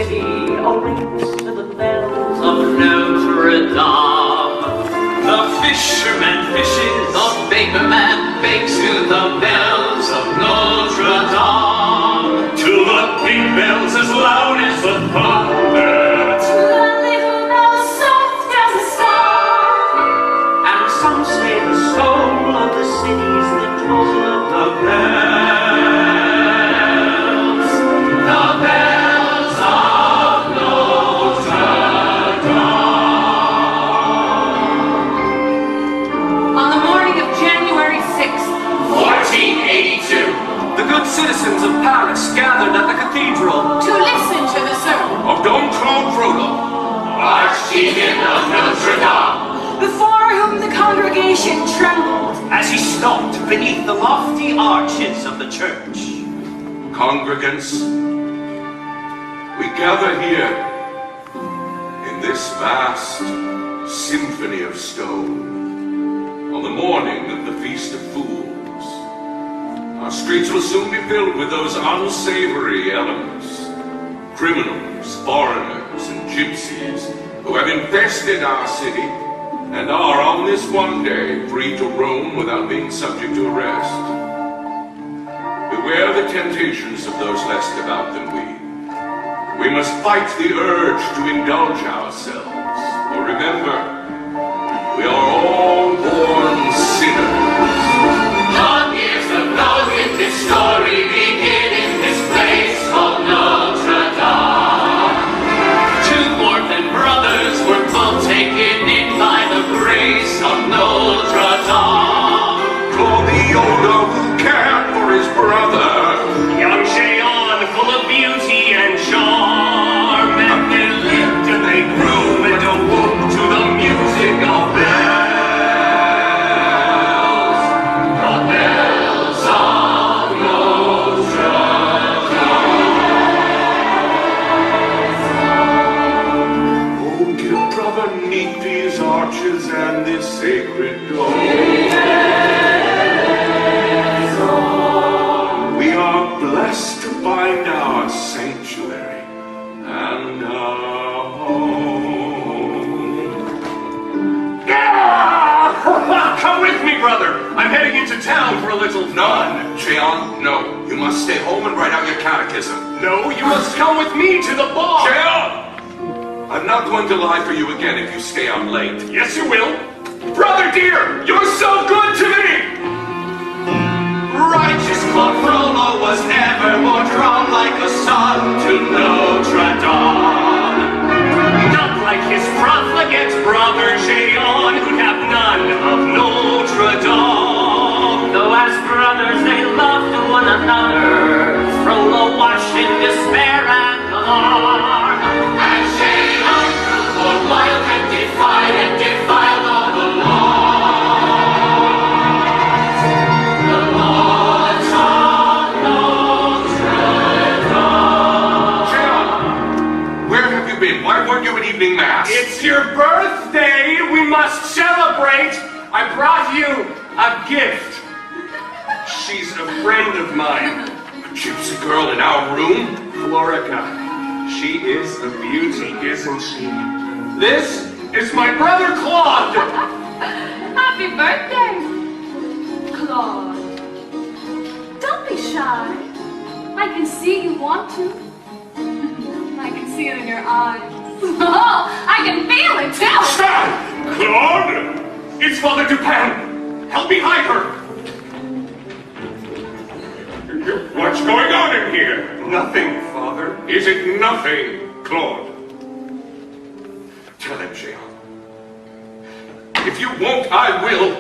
city awakes to the bells of Notre Dame. The fisherman fishes, the baker man bakes to the bells of Notre Dame. Till the big bells as loud as the thunder, to the little bells soft as a song. And some say the soul of the city's the toll of the bells. The bells of Notre Dame. On the morning of January 6th, 1482, the good citizens of Paris gathered at the cathedral to listen to the sermon of Don Claude Frollo, Archdeacon of Notre Dame, before whom the congregation trembled as he stopped beneath the lofty arches of the church. Congregants, we gather here in this vast symphony of stone on the morning of the Feast of Fools. Our streets will soon be filled with those unsavory elements, criminals, foreigners, and gypsies who have infested our city and are on this one day free to roam without being subject to arrest. Beware the temptations of those less devout than we. We must fight the urge to indulge ourselves. For remember, we are all born sinners. Long years ago did this story begin in this place called Notre Dame. Two orphan brothers were both taken in by the grace of Notre Dame. Claude the older who cared for his brother. Young Jehan, full of beauty and charm, and they lived and they grew and awoke to the music of bells. The bells of Notre Dame. Oh, give brother neath these arches and this sacred door. We are blessed to find our sanctuary and our home. Come with me, brother. I'm heading into town for a little fun. Jehan, no. You must stay home and write out your catechism. No, you must come with me to the bar. Jehan! I'm not going to lie for you again if you stay out late. Yes, you will. Brother dear, you're so good to me. Righteous Claude Frollo was ever more drawn like a sun to Notre Dame. Not like his profligate brother Jehan, who'd have none of Notre Dame. Though as brothers they loved one another, Frollo washed in despair and alarm. And Jehan grew more wild and defiled all the law. Why weren't you at evening mass? It's your birthday! We must celebrate! I brought you a gift. She's a friend of mine. A gypsy girl in our room? Florica. She is a beauty, isn't she? This is my brother Claude. Happy birthday, Claude. Don't be shy. I can see you want to. I can see it in your eyes. Oh, I can feel it too! Stop! Claude! It's Father Dupin! Help me hide her! What's going on in here? Nothing, Father. Is it nothing, Claude? Tell him, Jehan. If you won't, I will.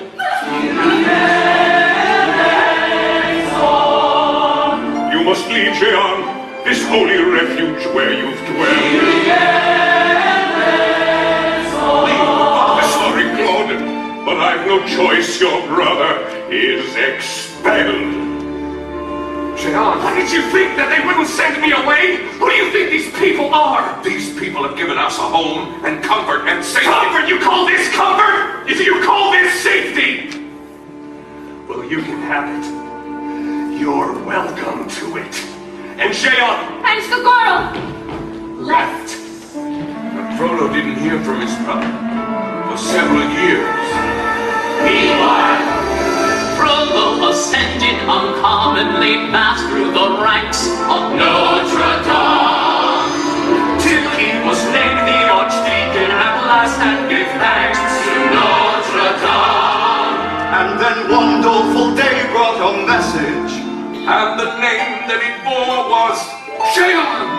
You must leave, Jehan. This holy refuge where you've dwelled. I'm sorry, Claude, but I've no choice. Your brother is expelled. Jehan, what did you think, that they wouldn't send me away? Who do you think these people are? These people have given us a home and comfort and safety. Comfort? You call this comfort? Do you call this safety? Well, you can have it. You're welcome to it. And Jehan! And the girl! left. But Frodo didn't hear from his brother for several years. Meanwhile, Frodo ascended uncommonly fast through the ranks of Notre Dame, till he was named the Archdeacon at last and gave thanks to Notre Dame. And then one doleful day brought a message, And the name that he bore was Jehan!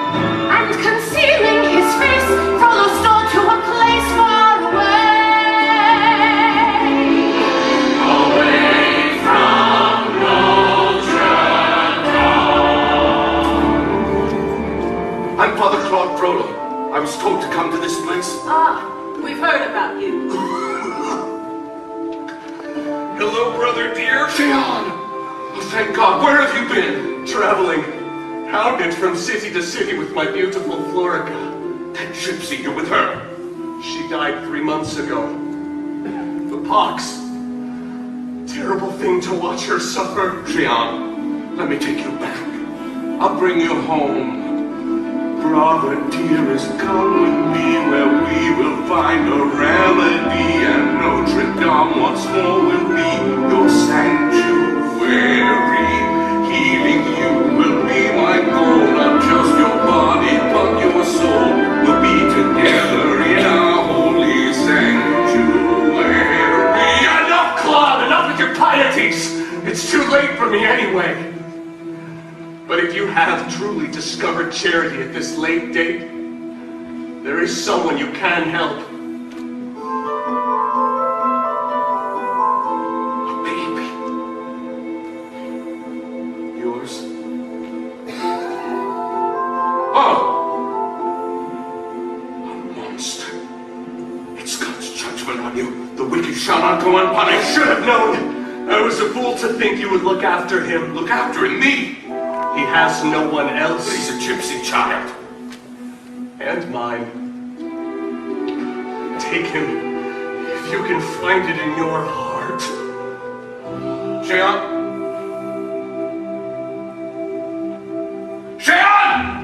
And concealing his face, Frodo stole to a place far away. Away from Notre Dame. I'm Father Claude Frodo. I was told to come to this place. Ah, we've heard about you. Hello, brother dear. Jehan! Oh, thank God. Where have you been? Traveling, hounded from city to city with my beautiful Florica. That gypsy, you're with her. She died 3 months ago. The pox. Terrible thing to watch her suffer. Jehan, let me take you back. I'll bring you home. Brother dearest, come with me where we will find a remedy, and Notre Dame once more will be your sanctuary. Healing you will be my goal, not just your body, but your soul will be together in our holy sanctuary. Enough, Claude! Enough with your pieties! It's too late for me anyway. But if you have truly discovered charity at this late date, there is someone you can help. A baby. Yours? Oh! A monster. It's God's judgment on you. The wicked shall not go I unpunished. should have known. I was a fool to think you would look after him. Look after him, me. He has no one else. He's a gypsy child. And mine. Take him, if you can find it in your heart. Jehan? Jehan!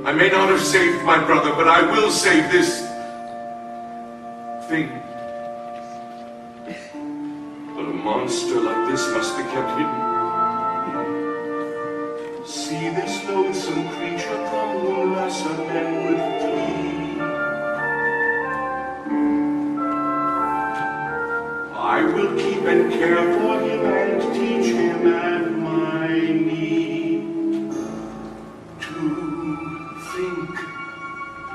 I may not have saved my brother, but I will save this thing. But a monster like this must be kept hidden. See this loathsome creature from whom lesser men would flee. I will keep and care for him and teach him at my knee to think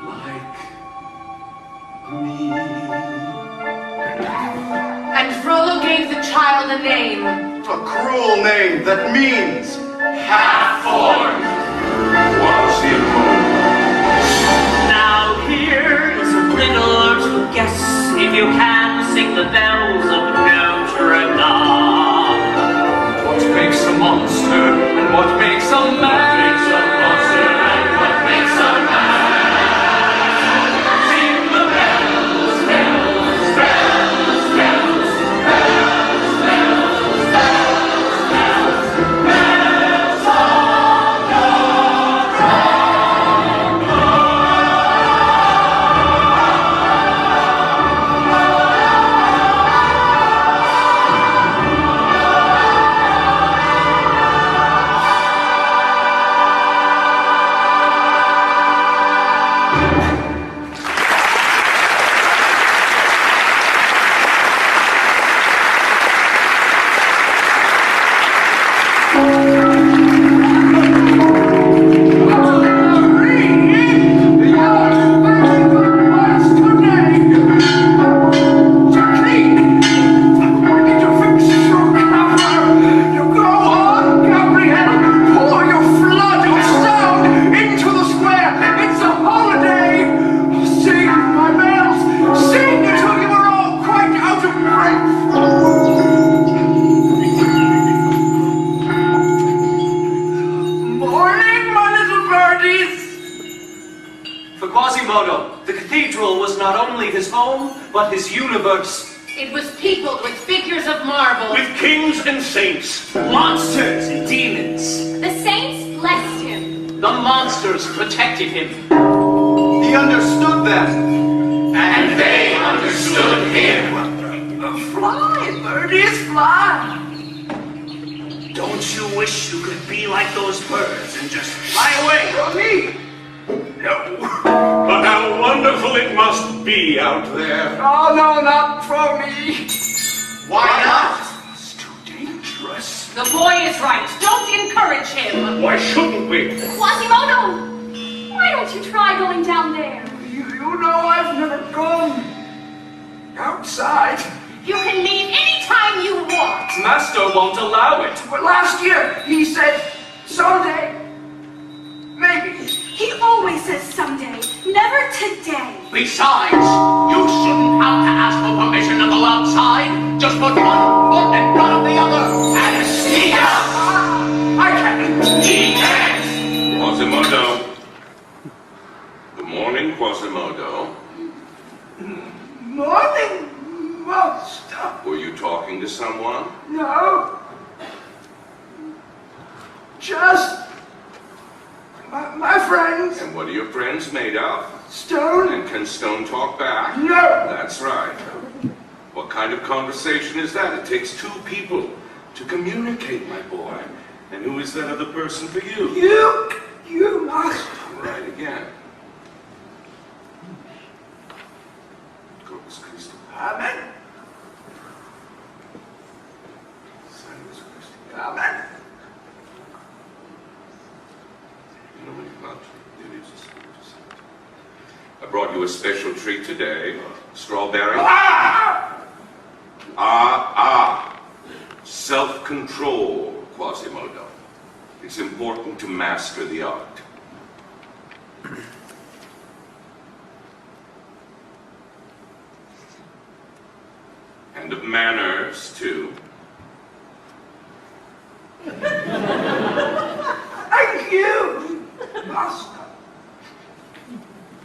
like me. And Frodo gave the child a name. a cruel name that means Half-formed. What's in home? Now here is a riddle to guess if you can sing the bells of Notre Dame. What makes a monster and what makes a man? Makes a monster and what makes a man? Sing the bells, bells, bells, bells, bells, bells, bells, bells, bells of Quasimodo, the cathedral was not only his home, but his universe. It was peopled with figures of marble. With kings and saints. Monsters and demons. The saints blessed him. The monsters protected him. He understood them. And they understood him. Fly, birdies, fly. Don't you wish you could be like those birds and just fly away from me? No. But how wonderful it must be out there. Oh, no, not for me. Why not? It's too dangerous. The boy is right. Don't encourage him. Why shouldn't we? Quasimodo! Why don't you try going down there? You know I've never gone outside. You can leave anytime you want. Master won't allow it. But last year, he said, someday, maybe. He always says someday, never today. Besides, you shouldn't have to ask for permission to go outside. Just put one foot in front of the other and sneak out. I can't. He can't. Quasimodo. Good morning, Quasimodo. Morning, Master. Were you talking to someone? No. Just my friends. And what are your friends made of? Stone. And can stone talk back? No. That's right. What kind of conversation is that? It takes two people to communicate, my boy. And who is that other person for you? You must. Right again. Corpus Christi. Amen. Sanctus Christi. Amen. I brought you a special treat today. Strawberry. Self-control, Quasimodo. It's important to master the art. And of manners, too. Thank you, Master.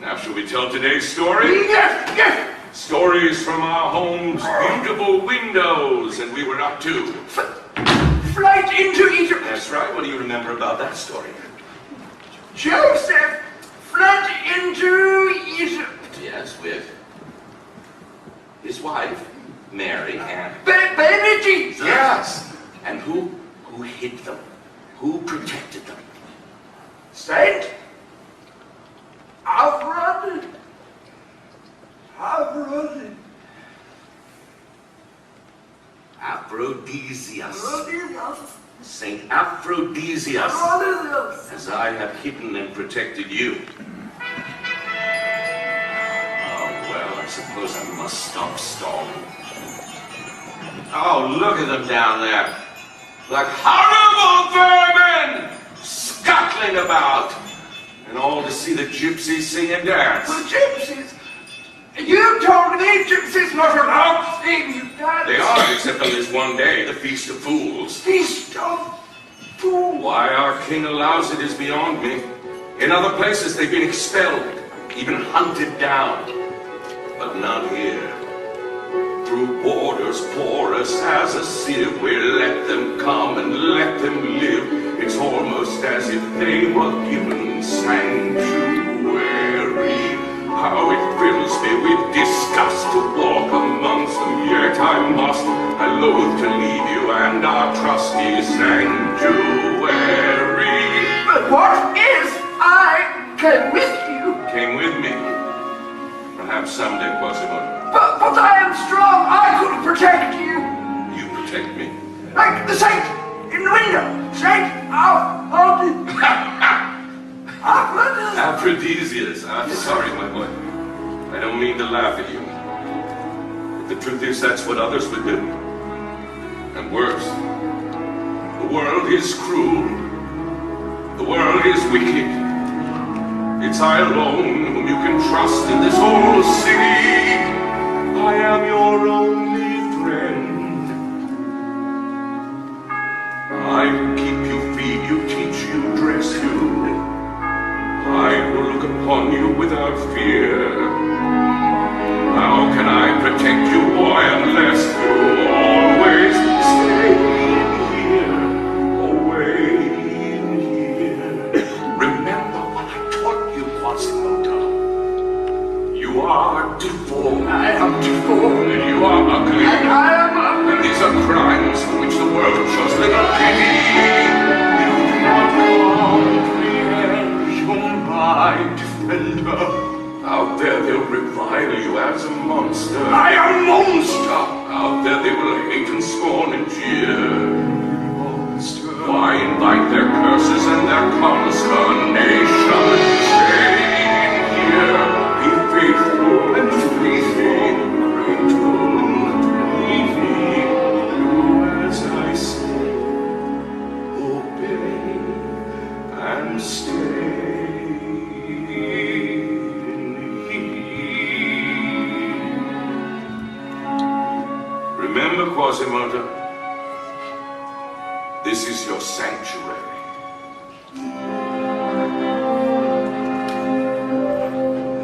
Now, shall we tell today's story? Yes. Stories from our home's beautiful windows, and we were up to. Flight into Egypt. That's right. What do you remember about that story? Joseph fled into Egypt. Yes, with his wife, Mary, and... Baby Jesus. Yes! And who hid them? Who protected them? Saint Alfred. Aphrodisias. Saint Aphrodisias. As I have hidden and protected you. Oh, well, I suppose I must stop stalling. Oh, look at them down there. Like horrible vermin! Scuttling about. And all to see the gypsies sing and dance. The gypsies. You told me gypsies not allowed to sing, Dad. They are, except on this one day, the Feast of Fools. Feast of Fools. Why our king allows it is beyond me. In other places they've been expelled, even hunted down. But not here. Through borders porous as a sieve, we let them come and let them live. It's almost as if they were given sanctuary. How it fills me with disgust to walk amongst them, yet I must. I loathe to leave you and our trusty sanctuary. But what if I came with you? Came with me. Perhaps someday, Quasimodo. But I am strong. I could protect you. You protect me. Like the saint in the window. Saint Aphrodisias. I'm sorry, my boy. I don't mean to laugh at you. But the truth is, that's what others would do. And worse. The world is cruel. The world is wicked. It's I alone whom you can trust in this whole city. I am your only friend. I keep you, feed you, teach you, dress you. I will look upon upon you without fear. How can I protect you, boy, unless you always stay here, away in here? Remember what I taught you, Quasimodo. You are deformed. I am deformed. And you are ugly. And I am ugly. And these are crimes for which the world shows little pity. You do not comprehend. You're my defender. Out there they'll revile you as a monster. I am a monster. Out there they will hate and scorn and jeer. Monster. Why invite their curses and their consternation? Stay here, be faithful and faithful, grateful and believing. Do as I say, obey and stay. Remember, Quasimodo, this is your sanctuary.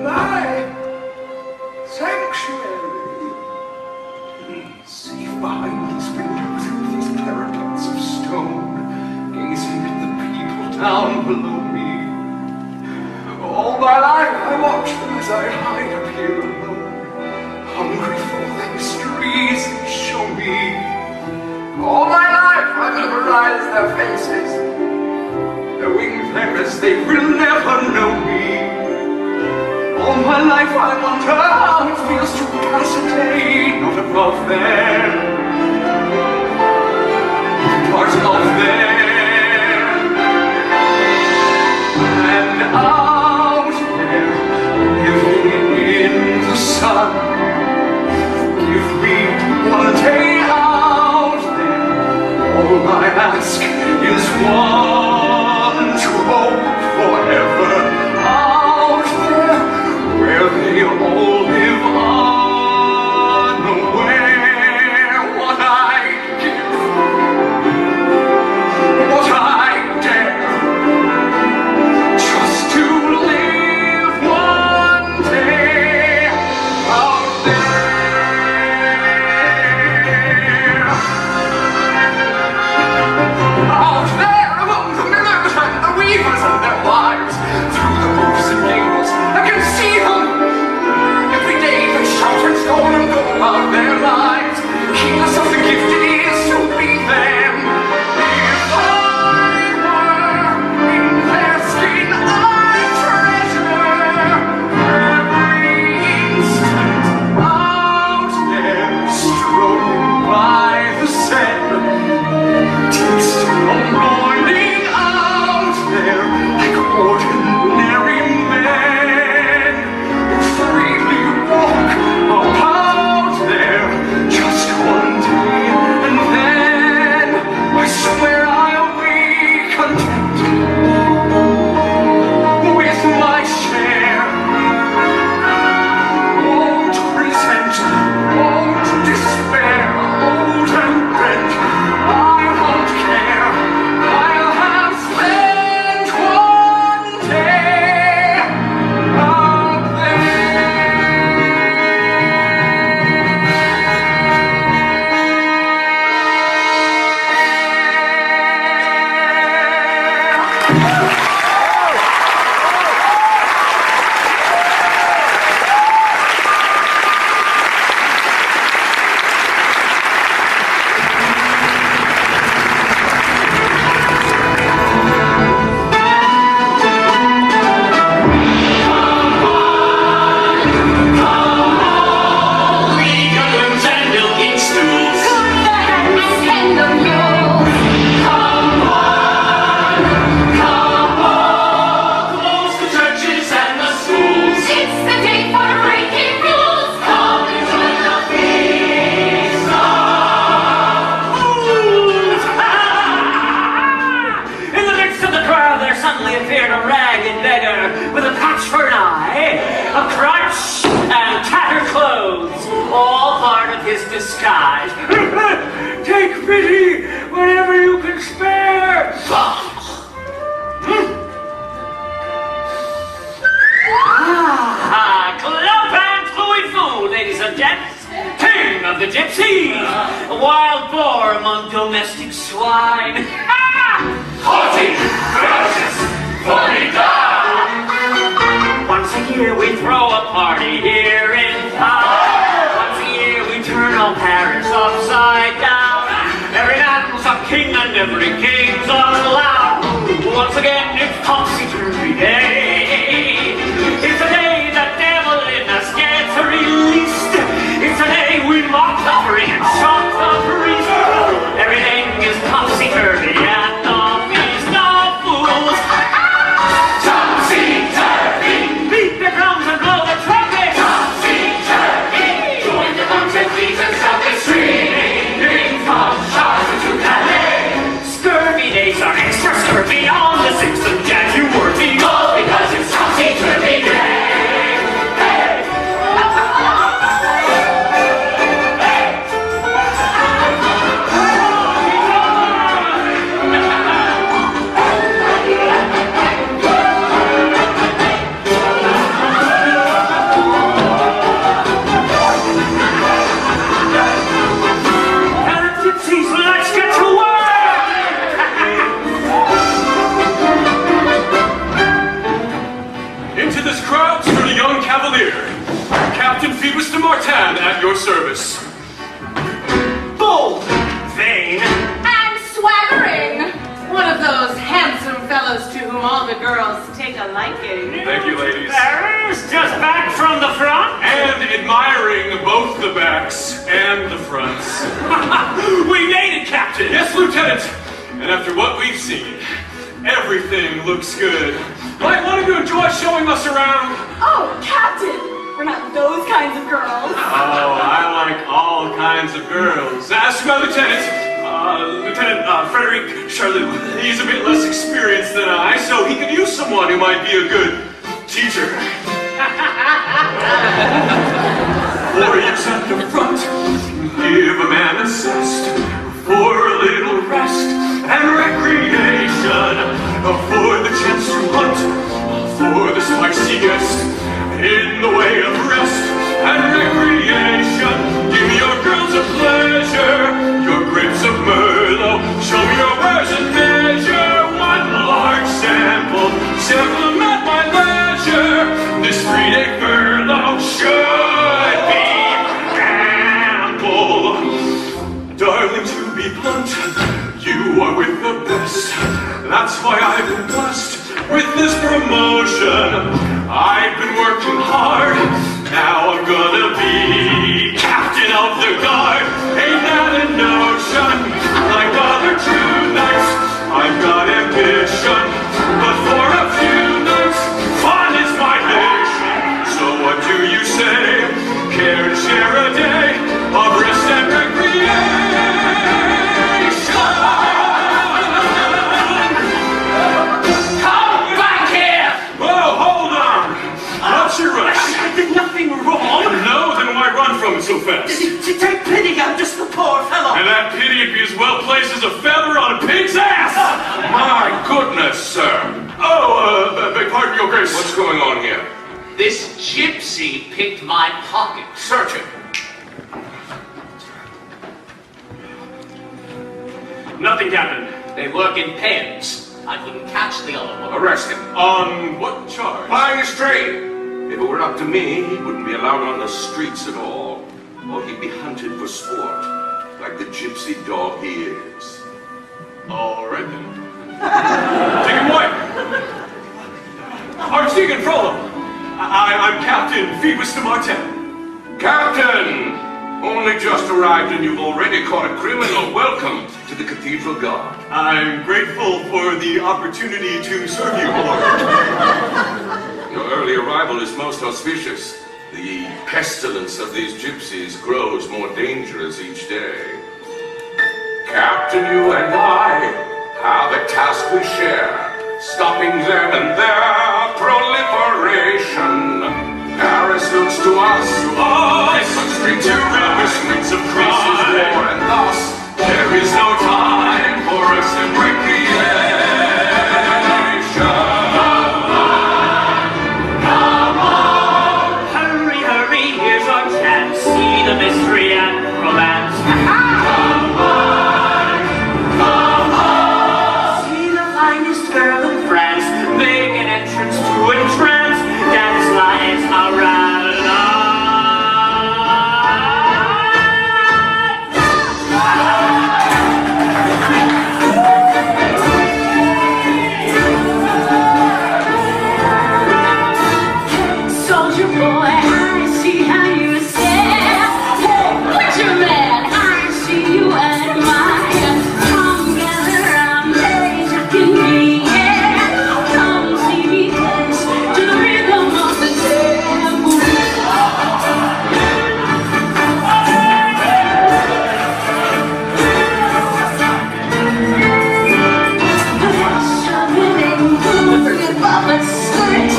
My sanctuary. Safe behind these windows and these parapets of stone, gazing at the people down below me. All my life I watch them as I hide up here alone, hungry for the mysteries they show me. All my life I memorize their faces, knowing them as they will never know me. All my life I wonder how it feels to pass a day not above them, part of them, and out there, living in the sun. Give me one day out there. All I ask is one to hope forever. Out there, where they all live unaware. What I give, what I dare, just to live one day out there. Out there among the millers and the weavers and their wives, through the roofs and gables, I can see them. Every day they shout and scorn and go about their lives, heedless of the gift it is to be them. If I were in their skin, I'd treasure every instant out there, strolling by the Seine. Taste the morning out there like ordinary men who freely walk about there just one day, and then I swear I'll be content with my share. Won't resent, won't despair, old and bent. I won't care. I'll have spent one day out Legalins and milking stools. And tender mules. Come on, close the churches and the schools. It's the day for breaking rules. Come and join the feast of fools. In the midst of the crowd, there suddenly appeared a ragged beggar with a patch for an eye, a crutch, and tattered clothes, all part of his disguise. Take pity whenever you can spare. and gents, king of the gypsies, a wild boar among domestic swine. Haughty, ferocious, formidable. Once a year we throw a party here in town. Once a year we turn all Paris upside down. Every man's a king and every king's allowed. Once again it's topsy-turvy day. It's a day the devil in us gets released. It's a day we mock the free and shock the priest. Everything is topsy-turvy at the feast of fools. Topsy-turvy. Beat the drums and blow the trumpets. Topsy-turvy. Join the monks and thieves and stop the streaming from Chartres to Calais. Scurvy days are extra scurvy on the 6th of January. All because it's topsy-turvy day. Gypsies, let's get to work! Into this crowd stood a young cavalier, Captain Phoebus de Martin, at your service. Bold, vain, And swaggering. One of those handsome fellows to whom all the girls take a liking. Thank you, ladies. Paris, just back from the front. And admiring both the backs and the fronts. We made it, Captain. Yes, Lieutenant. And after what we've seen, everything looks good. Might one of you enjoy showing us around? Oh, Captain! We're not those kinds of girls. Oh, I like all kinds of girls. As to my lieutenant, Lieutenant Frederic Charlot, he's a bit less experienced than I, so he could use someone who might be a good teacher. For use at the front, give a man a zest, for a little rest and recreation, for the chance to hunt, for the spicy guest, in the way of rest and recreation. Give your girls a pleasure, your grapes of Merlot, show me your wares and measure, one large sample them at my leisure. This 3-day furlough should be ample. Darling, to be blunt, you are with the best. That's why I've been blessed with this promotion. I've been working hard, now I'm gonna be captain of the guard. Ain't that a notion? Like other true knights, I've got ambition, but for a few nights, fun is my mission. So what do you say? Care to share a day of rest and recreation? Did nothing wrong? No, then why run from it so fast? Take pity on just the poor fellow. And that pity would be as well placed as a feather on a pig's ass! My goodness, sir. Oh, beg pardon, your grace. What's going on here? This gypsy picked my pocket. Search it. Nothing, Captain. They work in pens. I couldn't catch the other one. Arrest him. On what charge? Buying a stray. If it were up to me, he wouldn't be allowed on the streets at all. Or he'd be hunted for sport, like the gypsy dog he is. All right, then. Take him away. Archdeacon Frollo. I'm Captain Phoebus de Martin. Captain! Only just arrived and you've already caught a criminal. Welcome to the Cathedral Guard. I'm grateful for the opportunity to serve you, Lord. Your early arrival is most auspicious. The pestilence of these gypsies grows more dangerous each day. Captain, you and I have a task we share, stopping them and their proliferation. Paris looks to us, Christmas street to the streets of crime, war, and thus there is no time for us to recreation. Hurry, hurry, here's our chance. velvet skirt.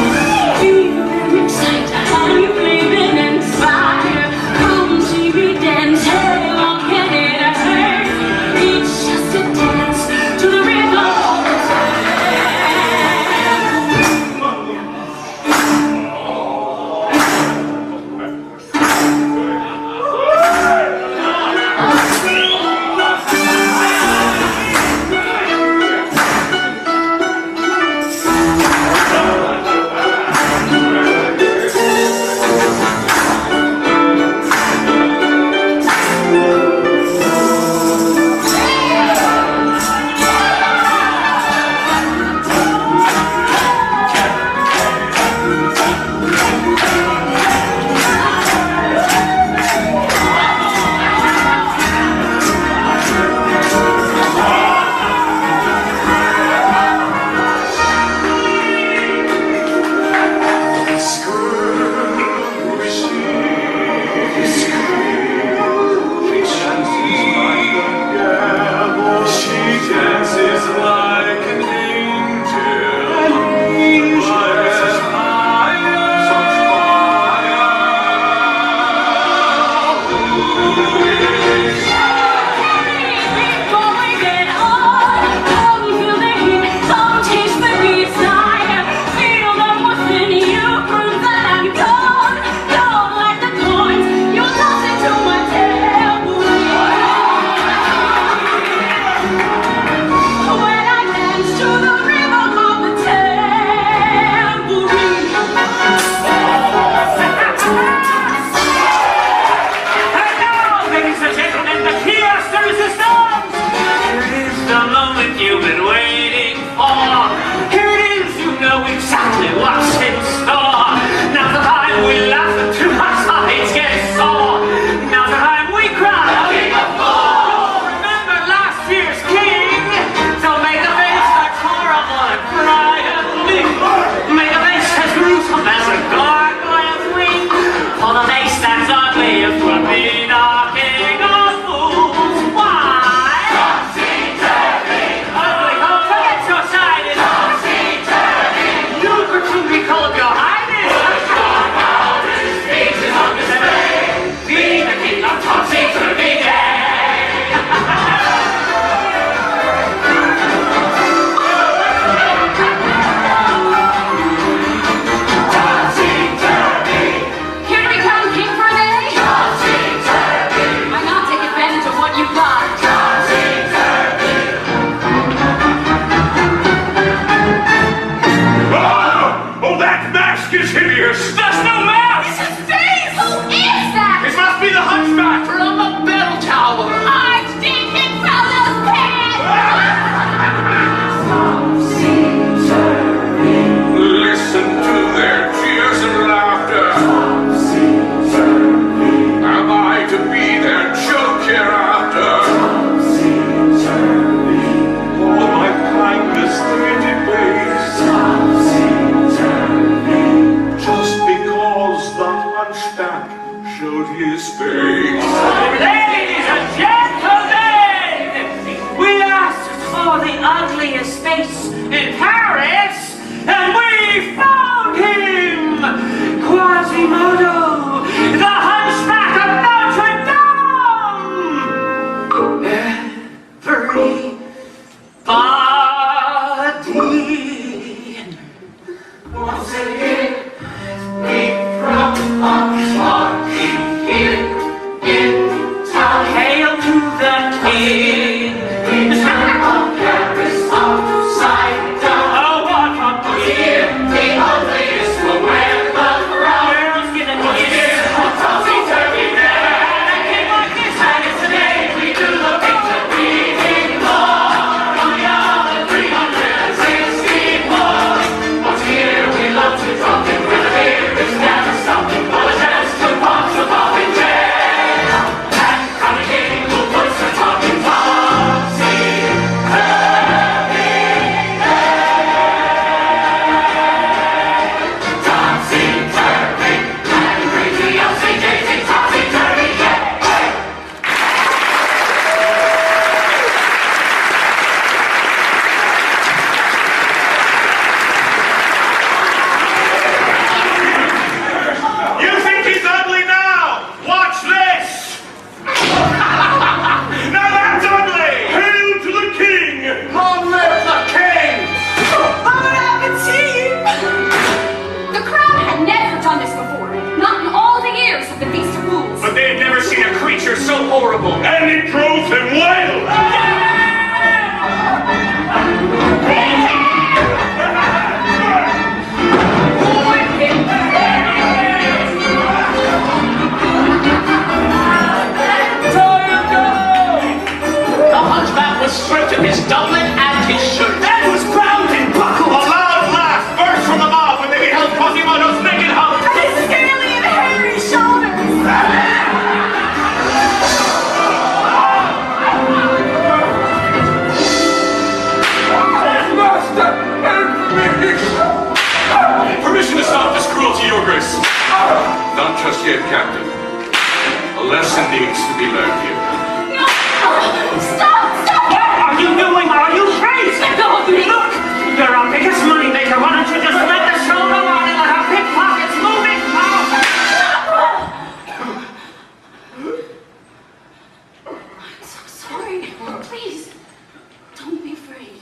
You very excited, and you believing in fire. Come see me dance, hey, how can it hurt? It's just a dance to the rhythm of the horrible. And it drove them wild! The hunchback was stripped of his doublet and his shirt. And was bound in buckles. A loud laugh burst from the mob when they beheld Quasimodo's naked hump. His scaly and hairy shoulders. Master, help me! Permission to stop this cruelty, Your Grace. Not just yet, Captain. A lesson needs to be learned here. No! Stop! Stop! What are you doing? Are you crazy? Let go of me! Look! You're our biggest money maker. Why don't you just let the show go on and let our pickpockets move it? I'm so sorry. Please, don't be afraid.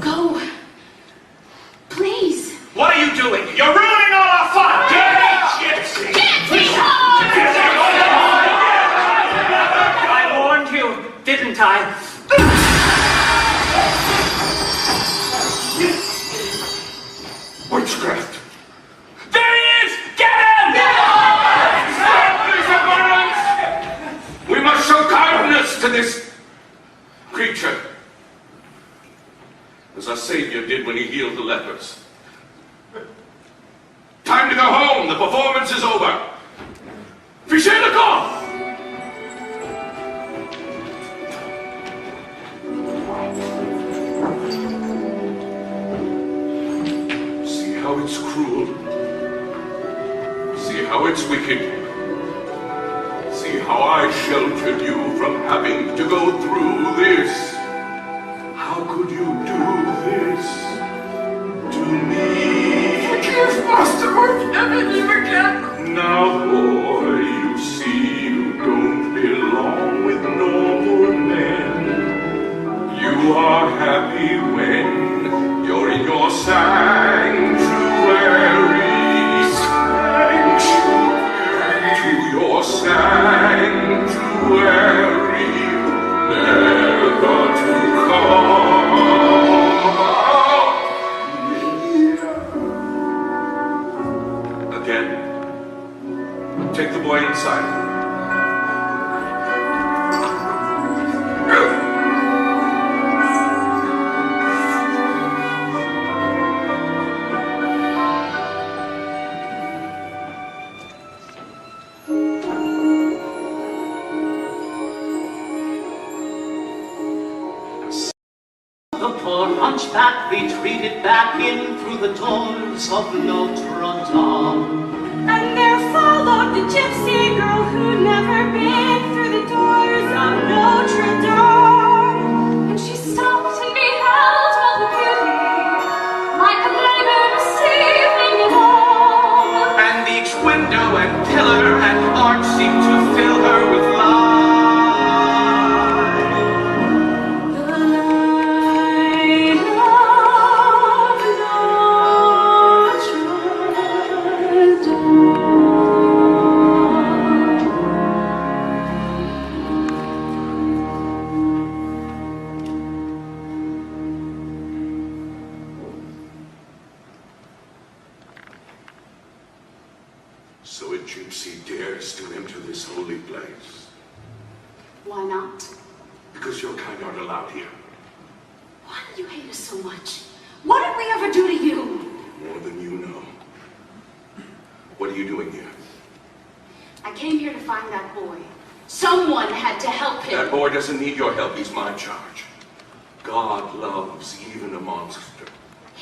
Go. Please. What are you doing? You're ruining all our fun! Dirty gypsy! I warned you, didn't I? Witchcraft! There he is! Get him! We must show kindness to this creature, as our Savior did when he healed the lepers. Time to go home. The performance is over. Fichez le camp! See how it's cruel. See how it's wicked. See how I sheltered you from having to go through this. How could you do this to me? Forgive, Master, forgive me again! Now, boy, you see you don't belong with normal men. You are happy when you're in your sanctuary. To your sanctuary, never to come. Again, take the boy inside. The poor hunchback retreated back in through the doors of Notre Dame. And there followed the gypsy girl who'd never been through the doors of Notre Dame. And she stopped and beheld all the beauty, like a maiden sleeping at home. And each window and pillar and arch seemed to fill her with light. The light of Notre Dame. So a gypsy dares to enter this holy place. Why not? Because your kind aren't allowed here. Why do you hate us so much? What did we ever do to you? More than you know. What are you doing here? I came here to find that boy. Someone had to help him. That boy doesn't need your help. He's my charge. God loves even a monster.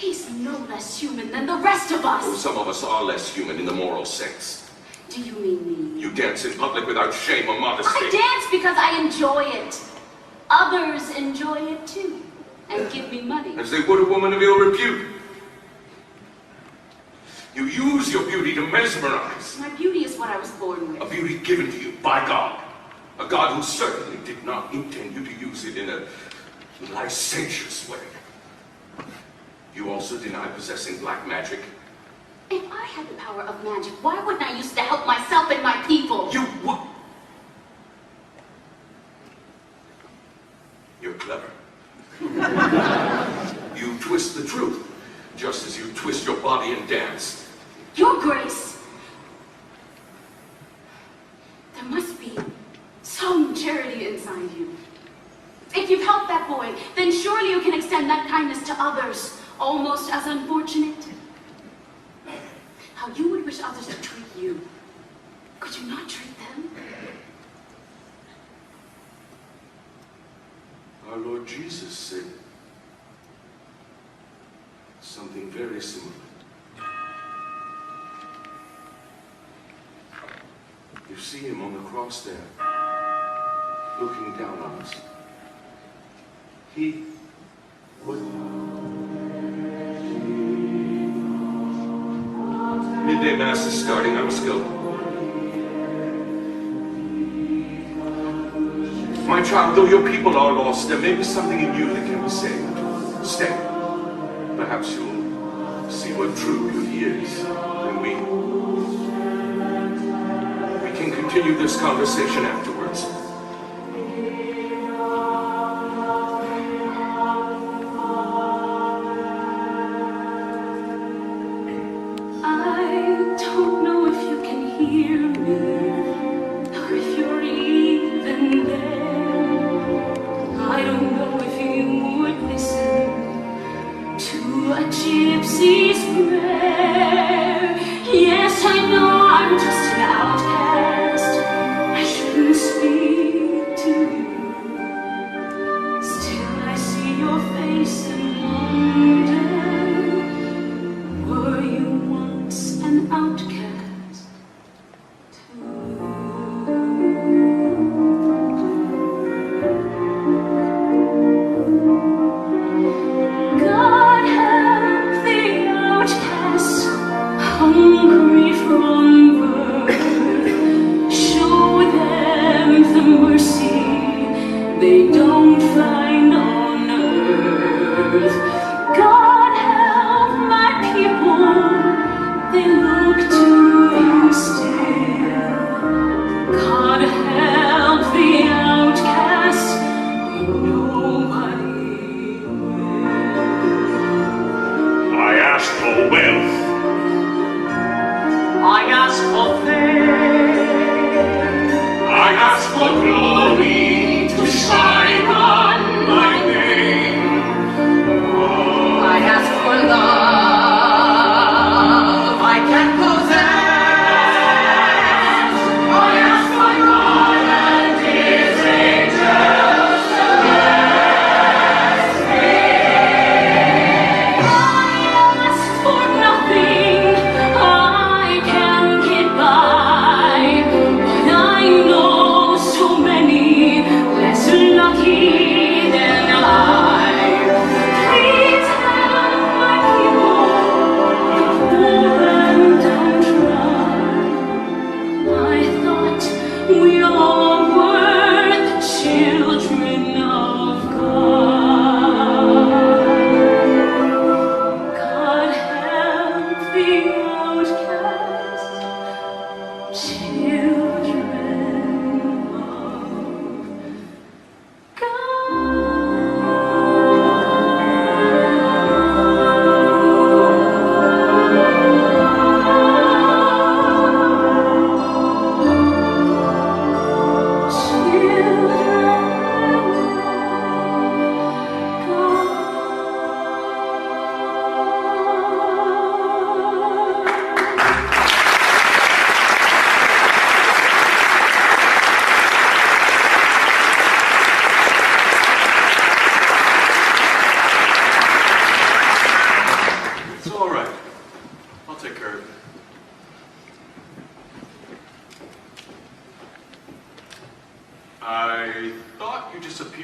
He's no less human than the rest of us. Oh, some of us are less human in the moral sense. Do you mean me? You dance in public without shame or modesty. I dance because I enjoy it. Others enjoy it too, and give me money. As they would a woman of ill repute. You use your beauty to mesmerize. My beauty is what I was born with. A beauty given to you by God. A God who certainly did not intend you to use it in a licentious way. You also deny possessing black magic. If I had the power of magic, why wouldn't I use it to help myself and my people? You would. You're clever. You twist the truth, just as you twist your body and dance. Your Grace, there must be some charity inside you. If you've helped that boy, then surely you can extend that kindness to others, almost as unfortunate. How you would wish others to treat you. Could you not treat them? Our Lord Jesus said something very similar. You see him on the cross there, looking down on us. He would. Midday Mass is starting. I must go. My child, though your people are lost, there may be something in you that can be saved. Stay. Perhaps you'll see what true beauty is in me. We can continue this conversation afterwards. I don't know if you can hear me, or if you're even there. I don't know if you would listen to a gypsy's prayer. Yes, I know I'm just an outcast. I shouldn't speak to you. Still, I see your face and wonder, were you once an outcast too? God help the outcasts, hungry from birth. Show them the mercy they don't find on earth. God help my people, they look to you still. God help the outcasts, nobody will. I ask for wealth. I ask for fame. I ask for glory to shine on my name. I ask for love I can't possess. I ask for God and His angels to bless me. I ask for nothing, I can get by, but I know so many less lucky than I. Please help my people, the poor and downtrodden. I thought we all were the children of God. God help the outcast, children of God.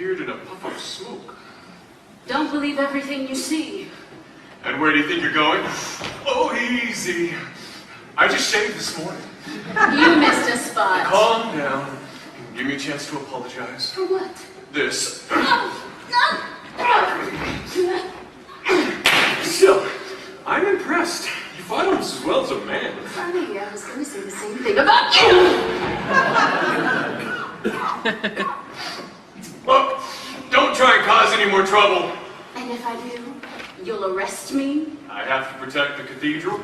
disappeared in a puff of smoke. Don't believe everything you see. And where do you think you're going? Oh, easy. I just shaved this morning. You missed a spot. Calm down. Give me a chance to apologize. For what? This. No! Still, I'm impressed. You fought almost as well as a man. Funny, I was going to say the same thing about you! Look, don't try and cause any more trouble. And if I do, you'll arrest me? I have to protect the cathedral.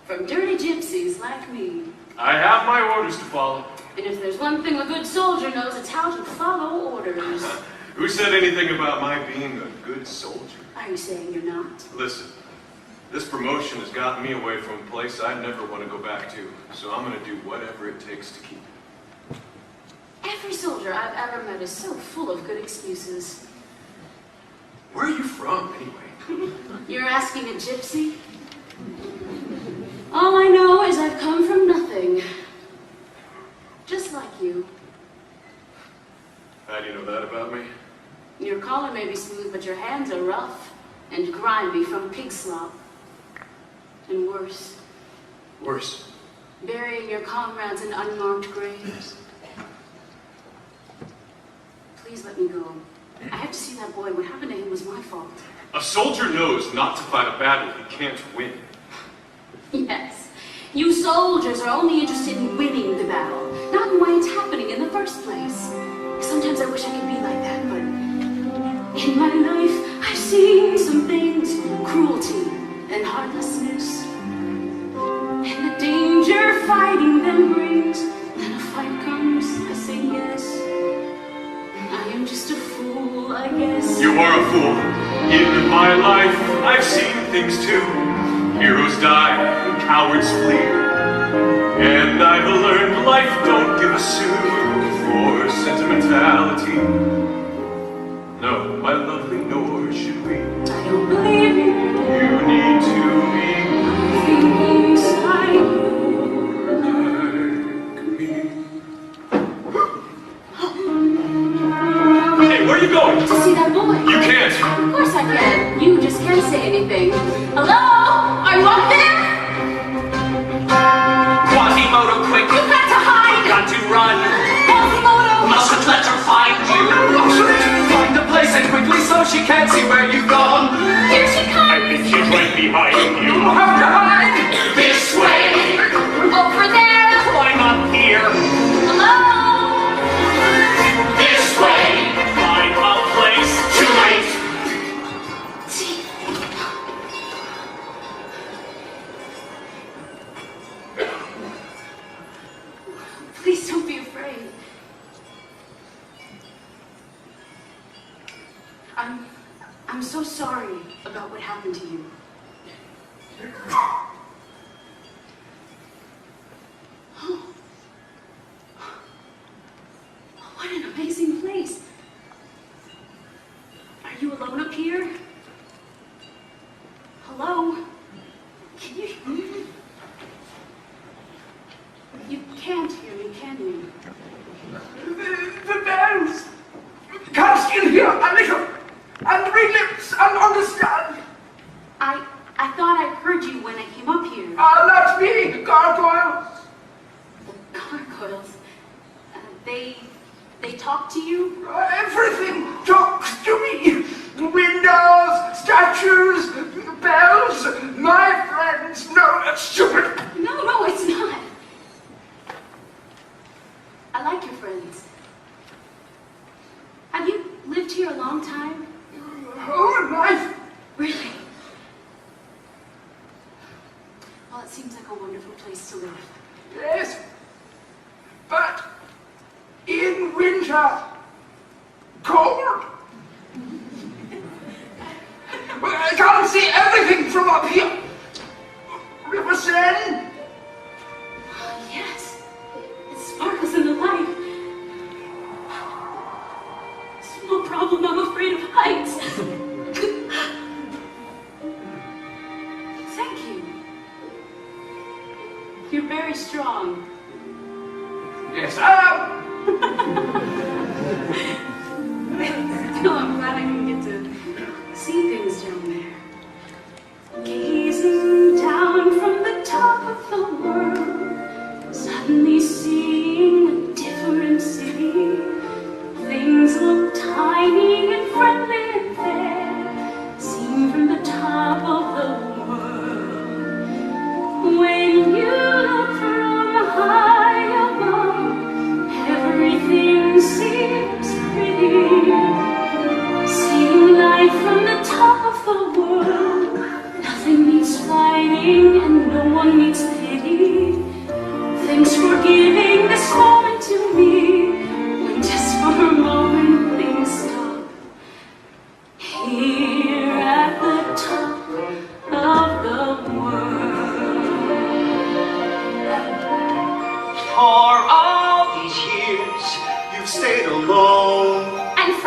From dirty gypsies like me. I have my orders to follow. And if there's one thing a good soldier knows, it's how to follow orders. Who said anything about my being a good soldier? Are you saying you're not? Listen, this promotion has gotten me away from a place I'd never want to go back to, so I'm going to do whatever it takes to keep it. Every soldier I've ever met is so full of good excuses. Where are you from, anyway? You're asking a gypsy? All I know is I've come from nothing. Just like you. How do you know that about me? Your collar may be smooth, but your hands are rough and grimy from pig slop. And worse, Worse. burying your comrades in unmarked graves. Please let me go. I have to see that boy. What happened to him was my fault. A soldier knows not to fight a battle he can't win. Yes. You soldiers are only interested in winning the battle, not in why it's happening in the first place. Sometimes I wish I could be like that, but in my life, I've seen some things. Cruelty and heartlessness. And the danger fighting them brings. Then a fight comes, I say yes. I am just a fool, I guess. You are a fool. In my life, I've seen things too. Heroes die, and cowards flee. And I've learned life don't give a sou for sentimentality. No, my lovely, nor should we. I don't believe you. You need to be Feeling inside you. like me. Hey, where are you going? To see that boy. You can't. Of course I can. You just can't say anything. Hello? Are you up there? Quasimodo, quick! You've got to hide! Got to run! Quasimodo! Mustn't let her find you! Find a place and quickly so she can't see where you've gone! Here she comes! I think she's right behind you. You have to hide! This way! Over there! Climb up here! Hello? This way! Find a place! Too late! Please don't be afraid. I'm so sorry about what happened to you. What an amazing place. Are you alone up here? Hello? Can you hear me? You can't hear me, can you? The bells! Come still here a little, and relapse and understand. I thought I heard you when I came up here. That's me, gargoyles. The gargoyles. They talk to you? Everything talks to me. Windows, statues, bells, my friends. No, that's stupid. No, it's not. I like your friends. Have you lived here a long time? Whole life. Really? Well, it seems like a wonderful place to live. Yes, but in winter, cold. I can't see everything from up here. River Seine. Yes, it sparkles in the light. It's no problem, I'm afraid of heights. Thank you. You're very strong. Yes,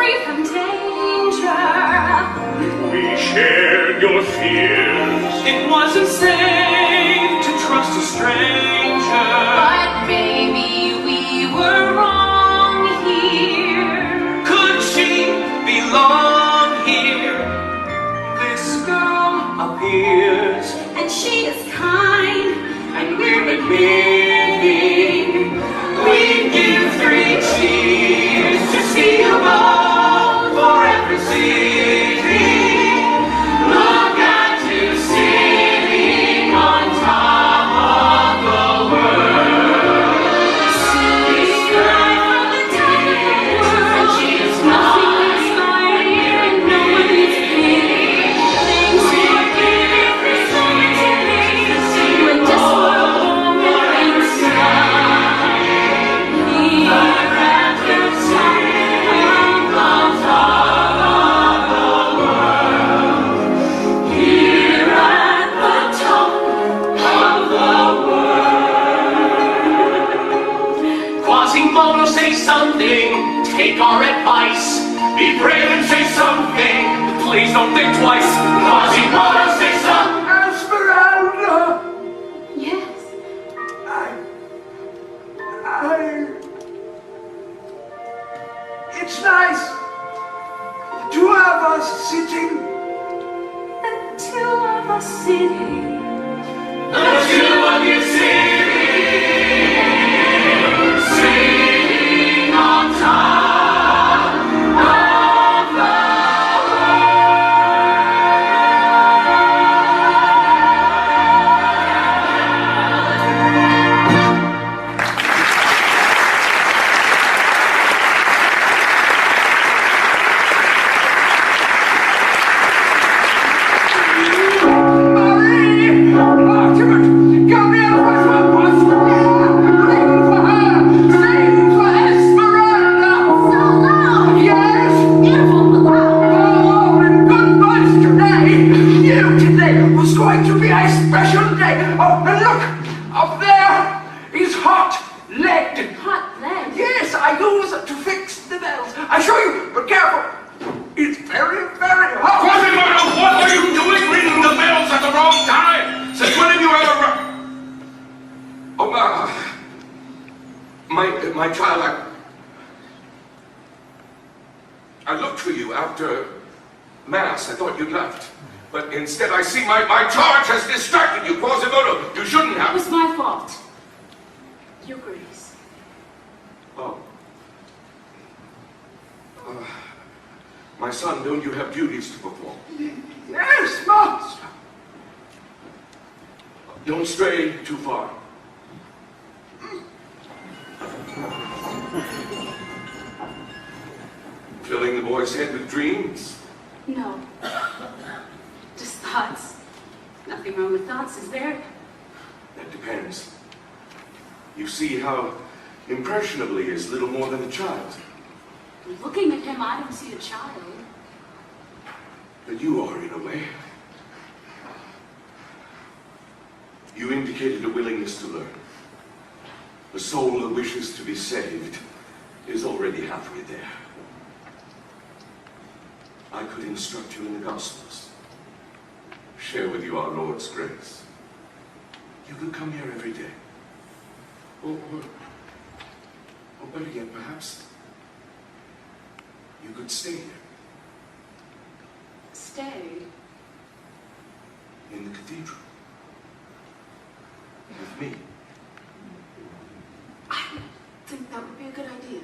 free from danger. We shared your fears. It wasn't safe to trust a stranger. But maybe we were wrong here. Could she belong here? This girl appears, And she is kind, and we're admitting we give 3 cheers to see you both forever sitting. Look at you sitting on top of the world. she's right from the top of the world. She is Nothing inspiring, and no one needs pity. Things were given for so much to be. When this world never inside. Here at the top of the world. Quasimodo, say something. Take our advice. Be brave and say something. Please don't think twice. Quasimodo, say something. Esmeralda! Yes. It's nice. The 2 of us sitting. The 2 of us sitting. The 2 of you sitting on top of the Marie! Ultimate! Come here, what's my boss? Sing for her! Sing for Esmeralda! So loud. Yes! Beautiful but loud. Oh, and good voice today! You today was going to be a special day! Oh, and look! Up there is hot lead! Hot lead. Yes, I use it to fix the bells. I show you, but careful! It's very, very hot! Quasimodo, what are you doing ringing the bells at the wrong time? Since when have you ever... Oh, my child, I looked for you after Mass. I thought you'd left. But instead I see my charge has distracted you. Quasimodo, you shouldn't It have. was my fault. Your Grace. Oh. My son, don't you have duties to perform? Yes, master! Don't stray too far. Filling the boy's head with dreams? No. Just thoughts. Nothing wrong with thoughts, is there? That depends. You see how impressionably is little more than a child. Looking at him, I don't see a child. But you are, in a way. You indicated a willingness to learn. The soul that wishes to be saved is already halfway there. I could instruct you in the Gospels. Share with you our Lord's grace. You could come here every day. Or better yet, perhaps, you could stay here Stay. in the cathedral with me. I think that would be a good idea.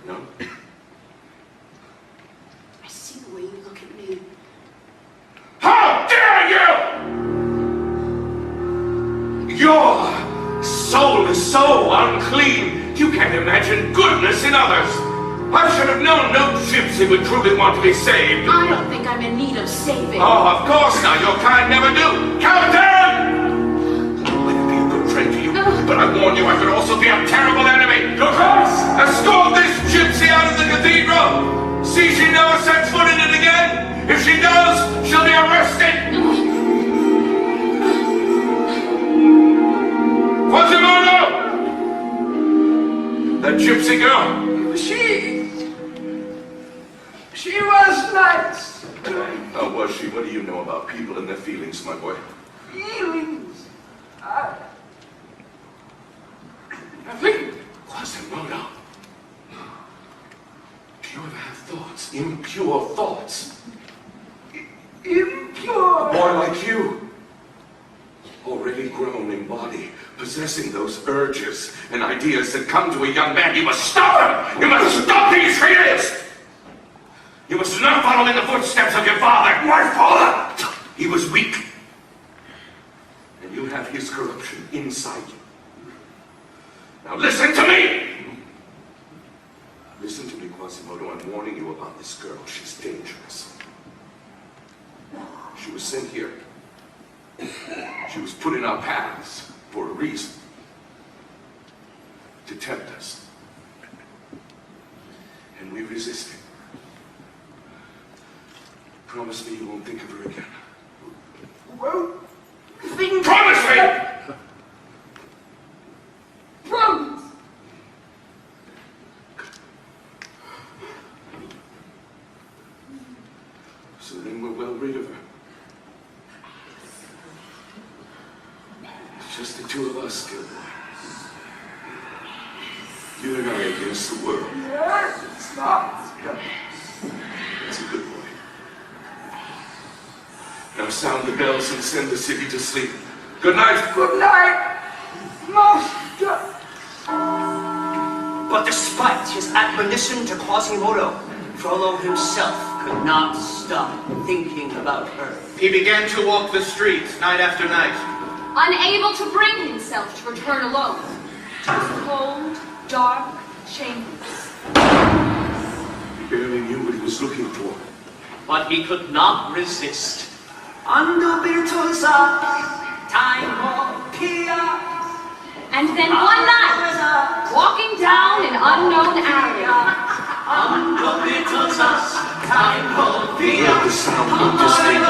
No? I see the way you look at me. How dare you! Your soul is so unclean, you can't imagine goodness in others. I should have known no gypsy would truly want to be saved. I don't think I'm in need of saving. Oh, of course not. Your kind never do. Captain! I could be a good friend to you, but I warn you, I could also be a terrible enemy. Your Grace! Escort this gypsy out of the cathedral. See she never sets foot in it again. If she does, she'll be arrested. Quasimodo! That gypsy girl. She was she? What do you know about people and their feelings, my boy? Feelings? Nothing. Quasimodo. Do you ever have thoughts? Impure thoughts? Impure. A boy like you, already grown in body, possessing those urges and ideas that come to a young man, you must stop them! You must stop these traitors! You must not follow in the footsteps of your father! My father! He was weak. And you have his corruption inside you. Now listen to me! Listen to me, Quasimodo. I'm warning you about this girl. She's dangerous. She was sent here. She was put in our paths for a reason. To tempt us. And we resisted. Promise me you won't think of her again. Well, think. Promise me! Promise. So then we're well rid of her. It's just the two of us still. You and I against the world. Yes, it's not. That's a good boy. Now sound the bells and send the city to sleep. Good night. Good night, Master. But despite his admonition to Quasimodo, Frollo himself could not stop thinking about her. He began to walk the streets night after night. Unable to bring himself to return alone. To his cold, dark chambers. He barely knew what he was looking for. But he could not resist. Ando virtuosa, time pia. And then one night, walking down an unknown alley, Ando virtuosa, time He pia. heard the sound of distant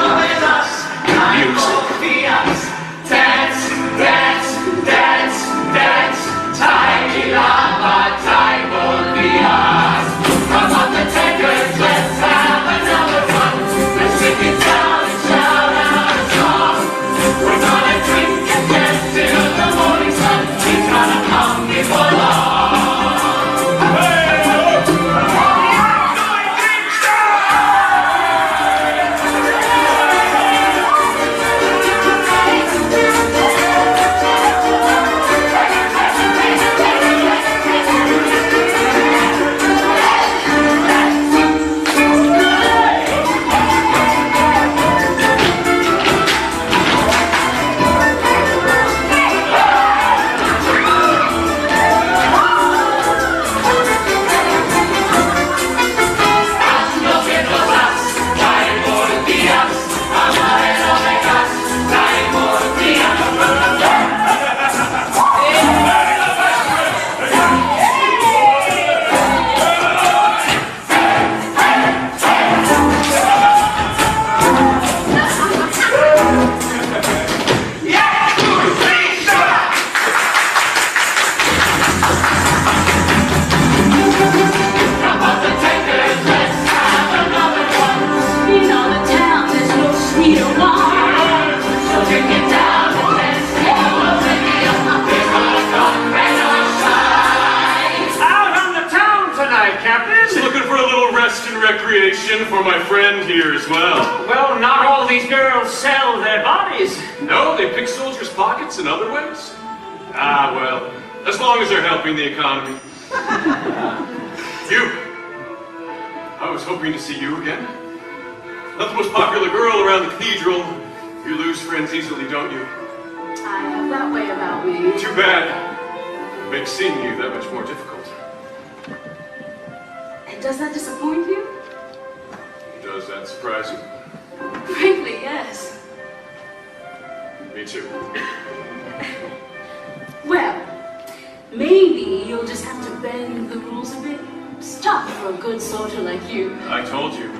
music. Dance, dance, dance, dance, tiny lava, time will be us. Come on the takers, let's have another one. Let's sing it down and shout out a song. We're gonna drink and dance till the morning sun. He's gonna come before long. Recreation for my friend here as well. Well, not all these girls sell their bodies. No, they pick soldiers' pockets in other ways. Ah, well, as long as they're helping the economy. You. I was hoping to see you again. Not the most popular girl around the cathedral. You lose friends easily, don't you? I have that way about me. Too bad. It makes seeing you that much more difficult. And does that disappoint you? Does that surprise you? Frankly, yes. Me too. Well, maybe you'll just have to bend the rules a bit. Stop for a good soldier like you. I told you.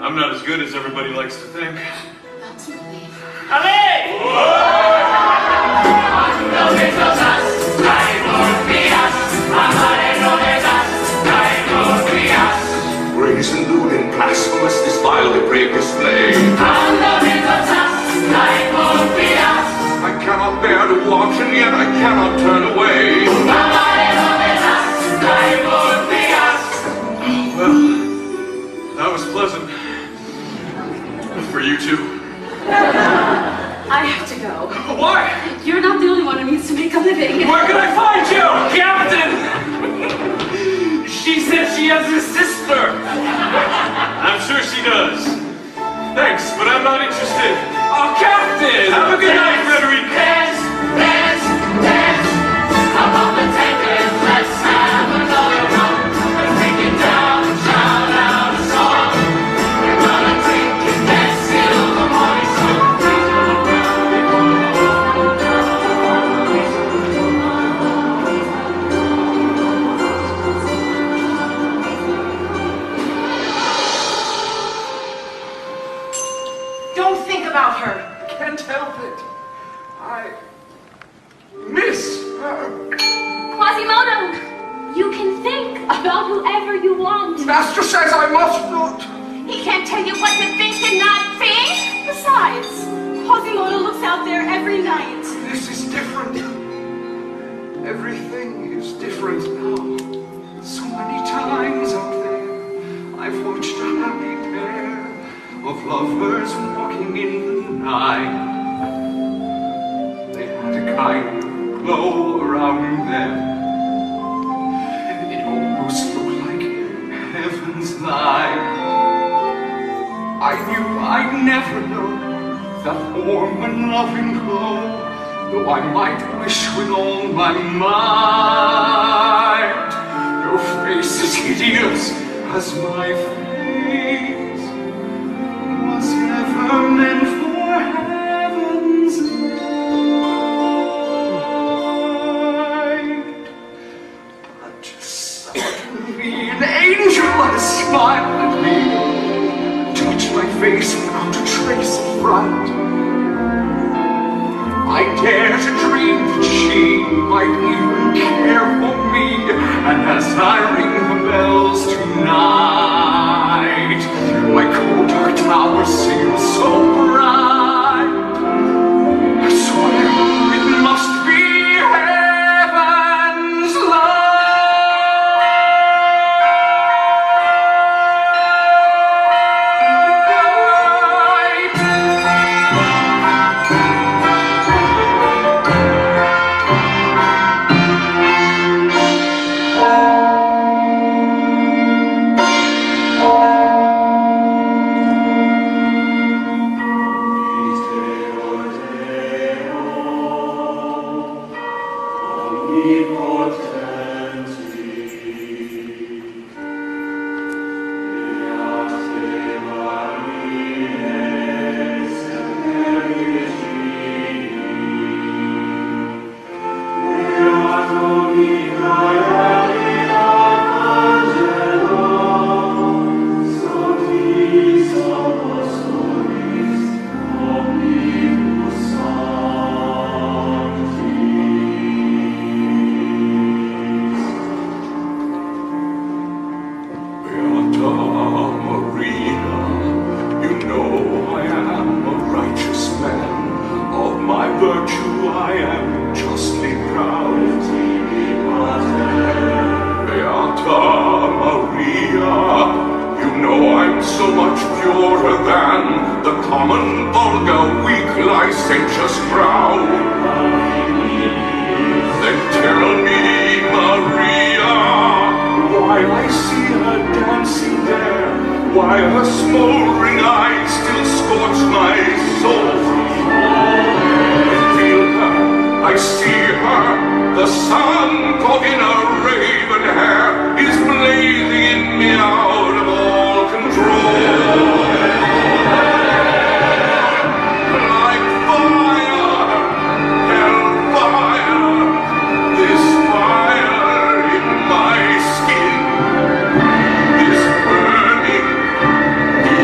I'm not as good as everybody likes to think. That's me. Brazen, lewd, and blasphemous, this vile depraved display. she has a sister. I'm sure she does. Thanks, but I'm not interested. Oh, Captain! Have a good night, Frederic. Dance, dance, dance. Come on, let's take it. Let's have another run. Let's take it down and shout out a song. We're gonna drink and dance till the morning sun. Don't think about her. Can't help it. I miss her. Quasimodo, you can think about whoever you want. Master says I must not. He can't tell you what to think and not think. Besides, Quasimodo looks out there every night. This is different. Everything is different now. So many times out there, I've watched a happy pair of lovers walking in the night. They had a kind of glow around them. It almost looked like heaven's light. I knew I'd never know that warm and loving glow, though I might wish with all my might. Your face is hideous as my face was never meant for heaven's light. But suddenly an angel has smiled at me, touched my face without a trace of fright. I dare to dream that she might even care for me, and as I ring the bells tonight, my cold dark tower seems so bright. I swear it must be heaven's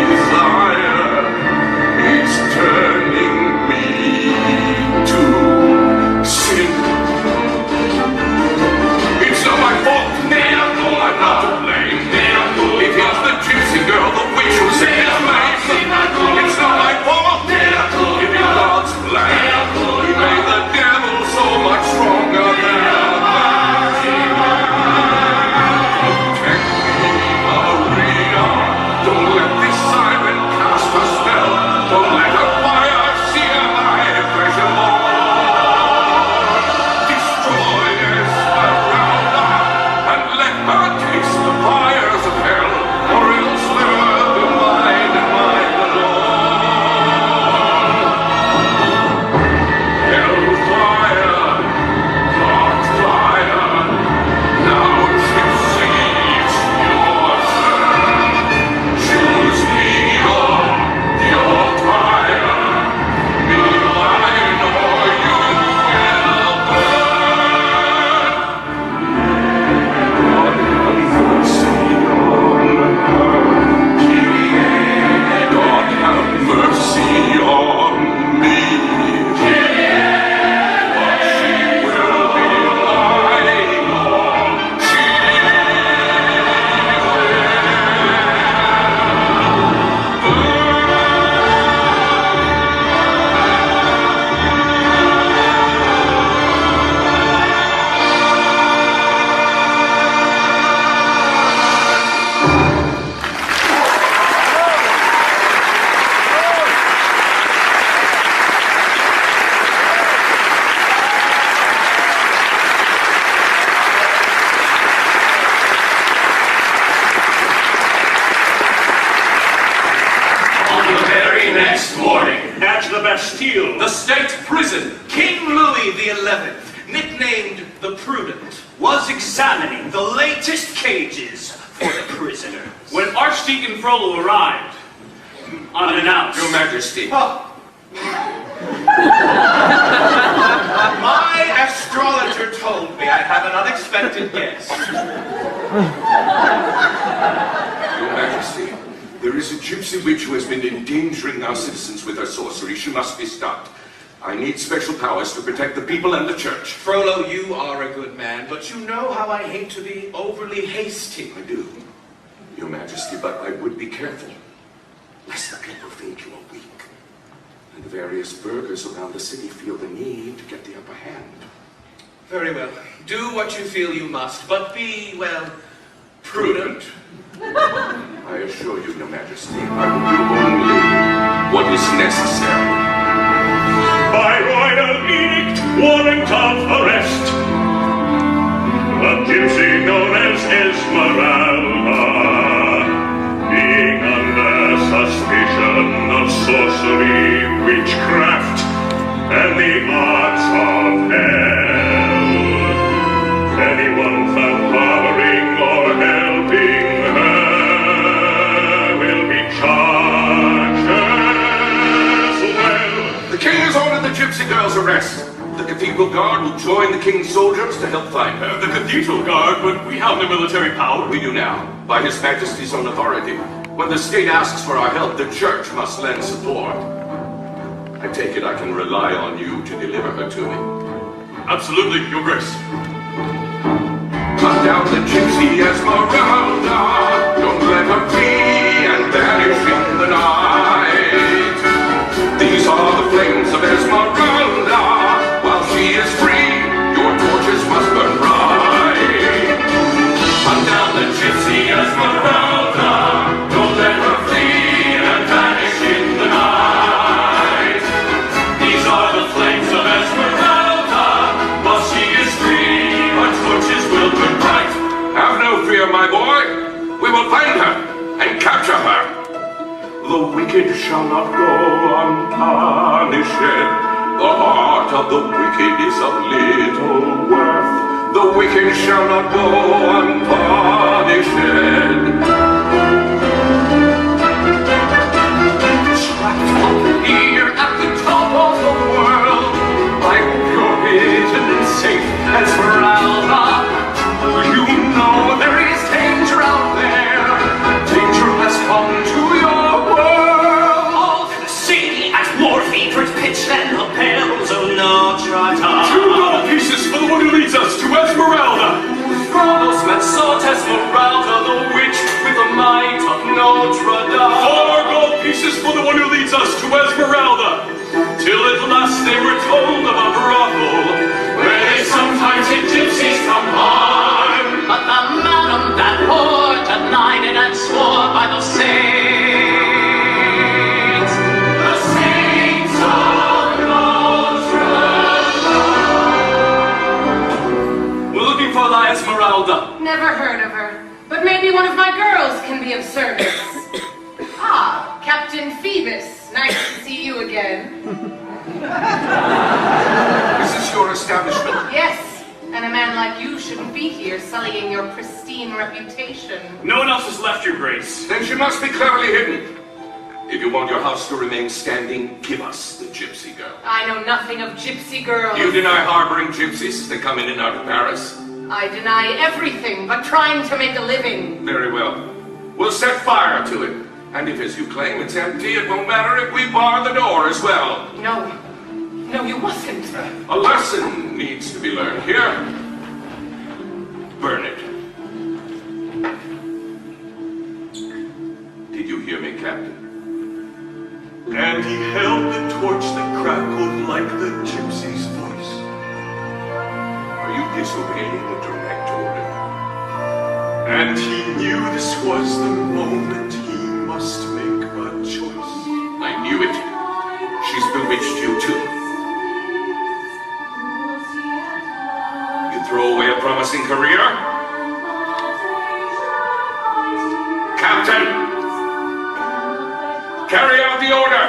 desire. Next morning, at the Bastille, The state prison, King Louis XI, nicknamed the Prudent, was examining the latest cages for the prisoners. when Archdeacon Frollo arrived, unannounced. Your Majesty. My astrologer told me I'd have an unexpected guest. Your Majesty, there is a gypsy witch who has been endangering our citizens with her sorcery. She must be stopped. I need special powers to protect the people and the church. Frollo, you are a good man, but you know how I hate to be overly hasty. I do, Your Majesty, but I would be careful, lest the people think you are weak. And the various burghers around the city feel the need to get the upper hand. Very well. Do what you feel you must, but be, well, prudent. I assure you, Your Majesty, I will do only what is necessary. By royal edict, warrant of arrest, a gypsy known as Esmeralda, being under suspicion of sorcery, witchcraft, and the arts of hell. Anyone found harboring or helping her will be charged as well. The king has ordered the gypsy girl's arrest. The cathedral guard will join the king's soldiers to help find her. The cathedral guard, but we have no military power. We do now, by His Majesty's own authority. When the state asks for our help, the church must lend support. I take it I can rely on you to deliver her to me. Absolutely, Your Grace. Cut down the gypsy Esmeralda. Don't let her flee and vanish in the night. These are the flames of Esmeralda. While she is free, your torches must burn bright. Cut down the gypsy Esmeralda. Don't let her flee and vanish in the night. These are the flames of Esmeralda. While she is free, our torches will burn bright. Have no fear, my boy. We will find her and capture her. The wicked shall not go unpunished. The heart of the wicked is of little worth. The wicked shall not go unpunished. Trapped up here at the top of the world, I hope you're hidden and safe, Esmeralda. You know there is danger out there. Danger has come to your world. See at more fevered pitch than the bells of Notre Dame. 2 gold pieces for the one who leads us to Esmeralda. Frollo's men sought Esmeralda, the witch with the might of Notre Dame. 4 gold pieces for the one who leads us to Esmeralda. Till at last they were told of a brothel where they sometimes hid gypsies from harm. But the madam that whore denied it and swore by the saints. The saints of Notre Dame. We're looking for La Esmeralda. Never heard of her, but maybe one of my girls can be of service. Ah, Captain Phoebus. Nice to see you again. Is this your establishment? Yes, and a man like you shouldn't be here sullying your pristine reputation. No one else has left, Your Grace. Then she must be cleverly hidden. If you want your house to remain standing, give us the gypsy girl. I know nothing of gypsy girls. You deny harboring gypsies as they come in and out of Paris? I deny everything but trying to make a living. Very well. We'll set fire to it. And if, as you claim, it's empty, it won't matter if we bar the door as well. No. No, you mustn't. A lesson needs to be learned here. Burn it. Did you hear me, Captain? And he held the torch that crackled like the gypsy's voice. Are you disobeying a direct order? And he knew this was the moment he must make a choice. I knew it. She's bewitched you too. You throw away a promising career? Captain! Carry out the order!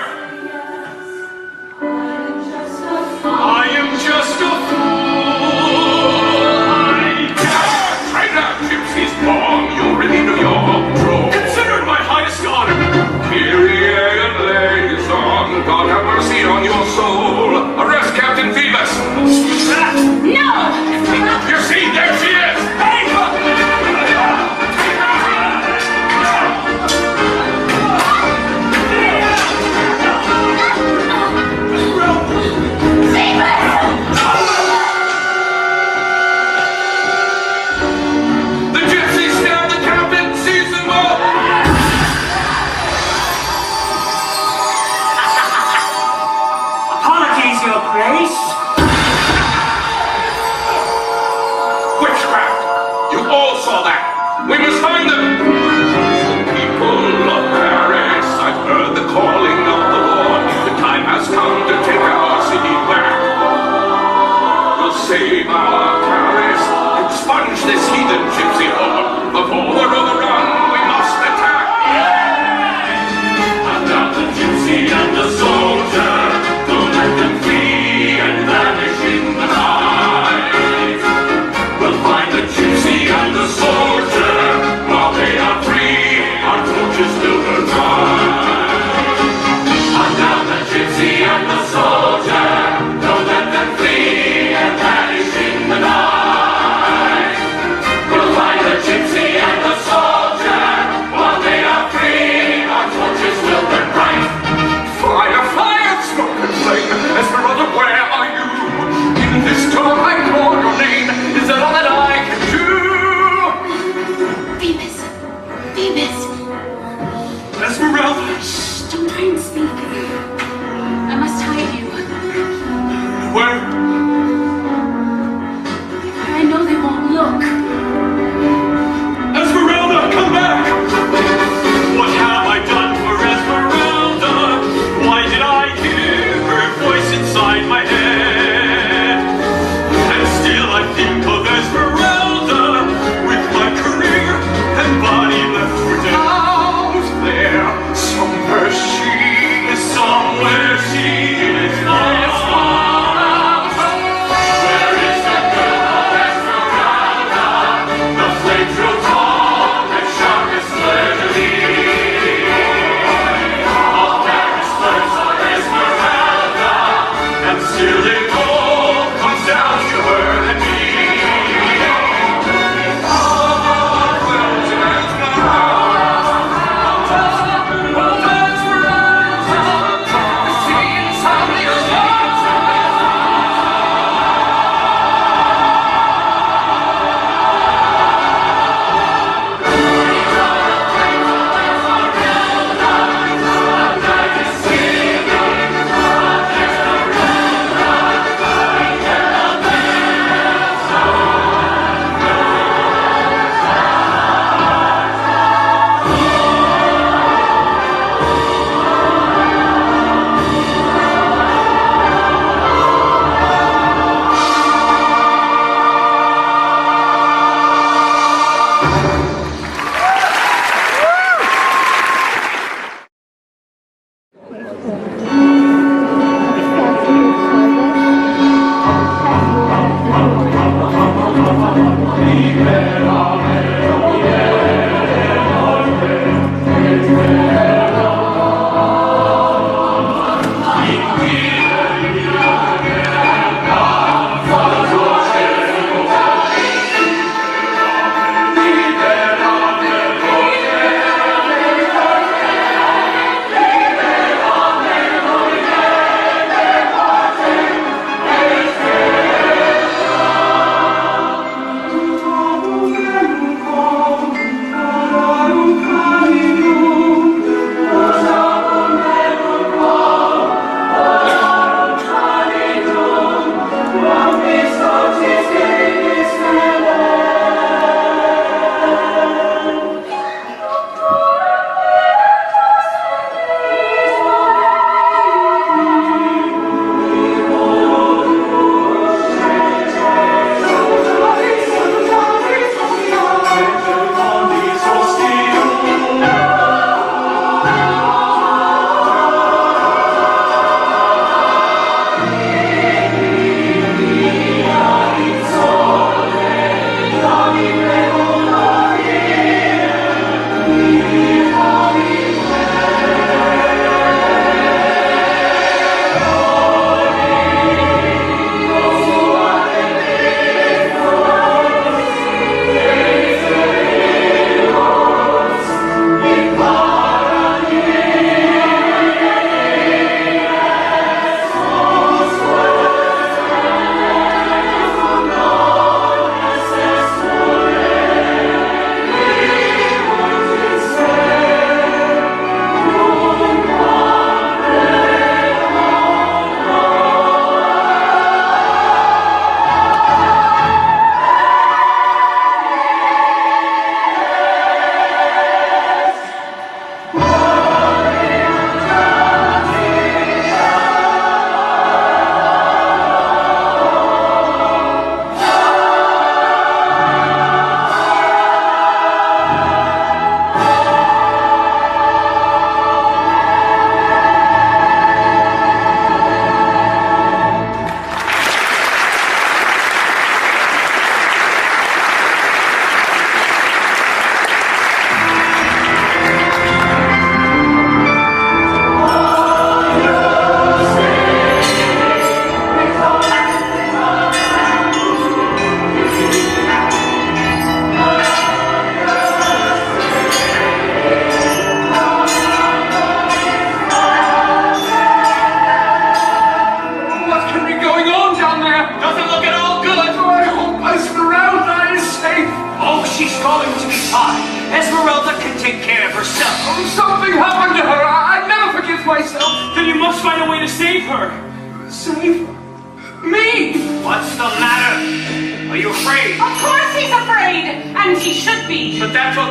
Phoebus! Esmeralda! Don't try and speak. I must hide you. Where? Where I know they won't look. Esmeralda, come back! What have I done for Esmeralda? Why did I hear her voice inside my head? And still I think of Esmeralda with my career and body left for dead. Out there, somewhere she is Somewhere she is far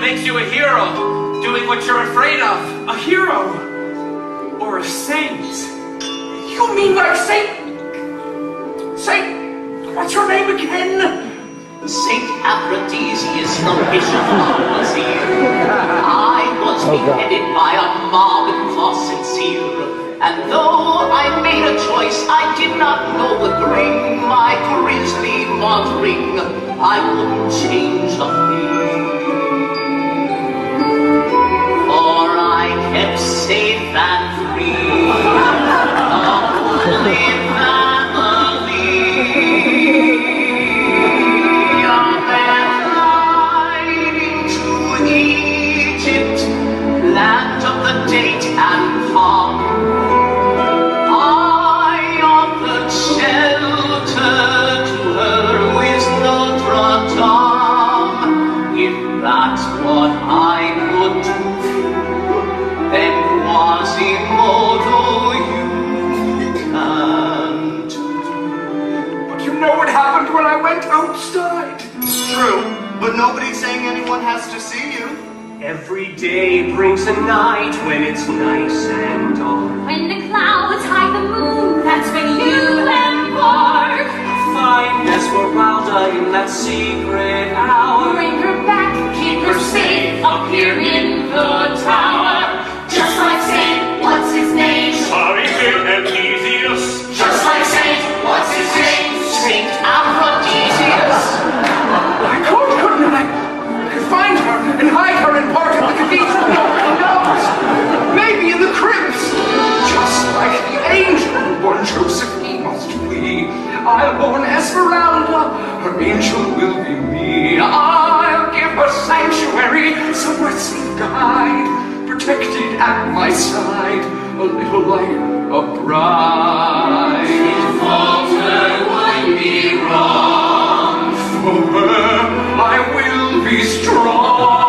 makes you a hero, doing what you're afraid of. A hero? Or a saint? You mean like Saint? What's your name again? Saint Aphrodisias, the bishop of Brazil. I was beheaded by a mob in cross and seal, and though I made a choice I did not know would bring my grisly martyring, I wouldn't change a thing. For I kept safe and free, the holy land of the date and palm. I offered shelter to her with Notre Dame. If that's what I could do, then Quasimodo, you can't do. But you know what happened when I went outside. True, but nobody's saying anyone has to see you. Every day brings a night when it's nice and dark. When the clouds hide the moon, that's when you embark. Find Esmeralda in that secret hour. Bring her back, keep her safe up here in the tower. Just like Saint, what's his name? Sorry, Aphrodisias. Just like Saint, what's his name? Saint Aphrodisias. I couldn't I could find her and hide her in part of the cathedral. Nobody knows. Maybe in the crypts. Just like the angel born Joseph, he must flee. I'll born Esmeralda, her angel will be me. I'll give her sanctuary, somewhere safe to hide, protected at my side, a little like a bride. If falter would be wrong, for her I will be strong.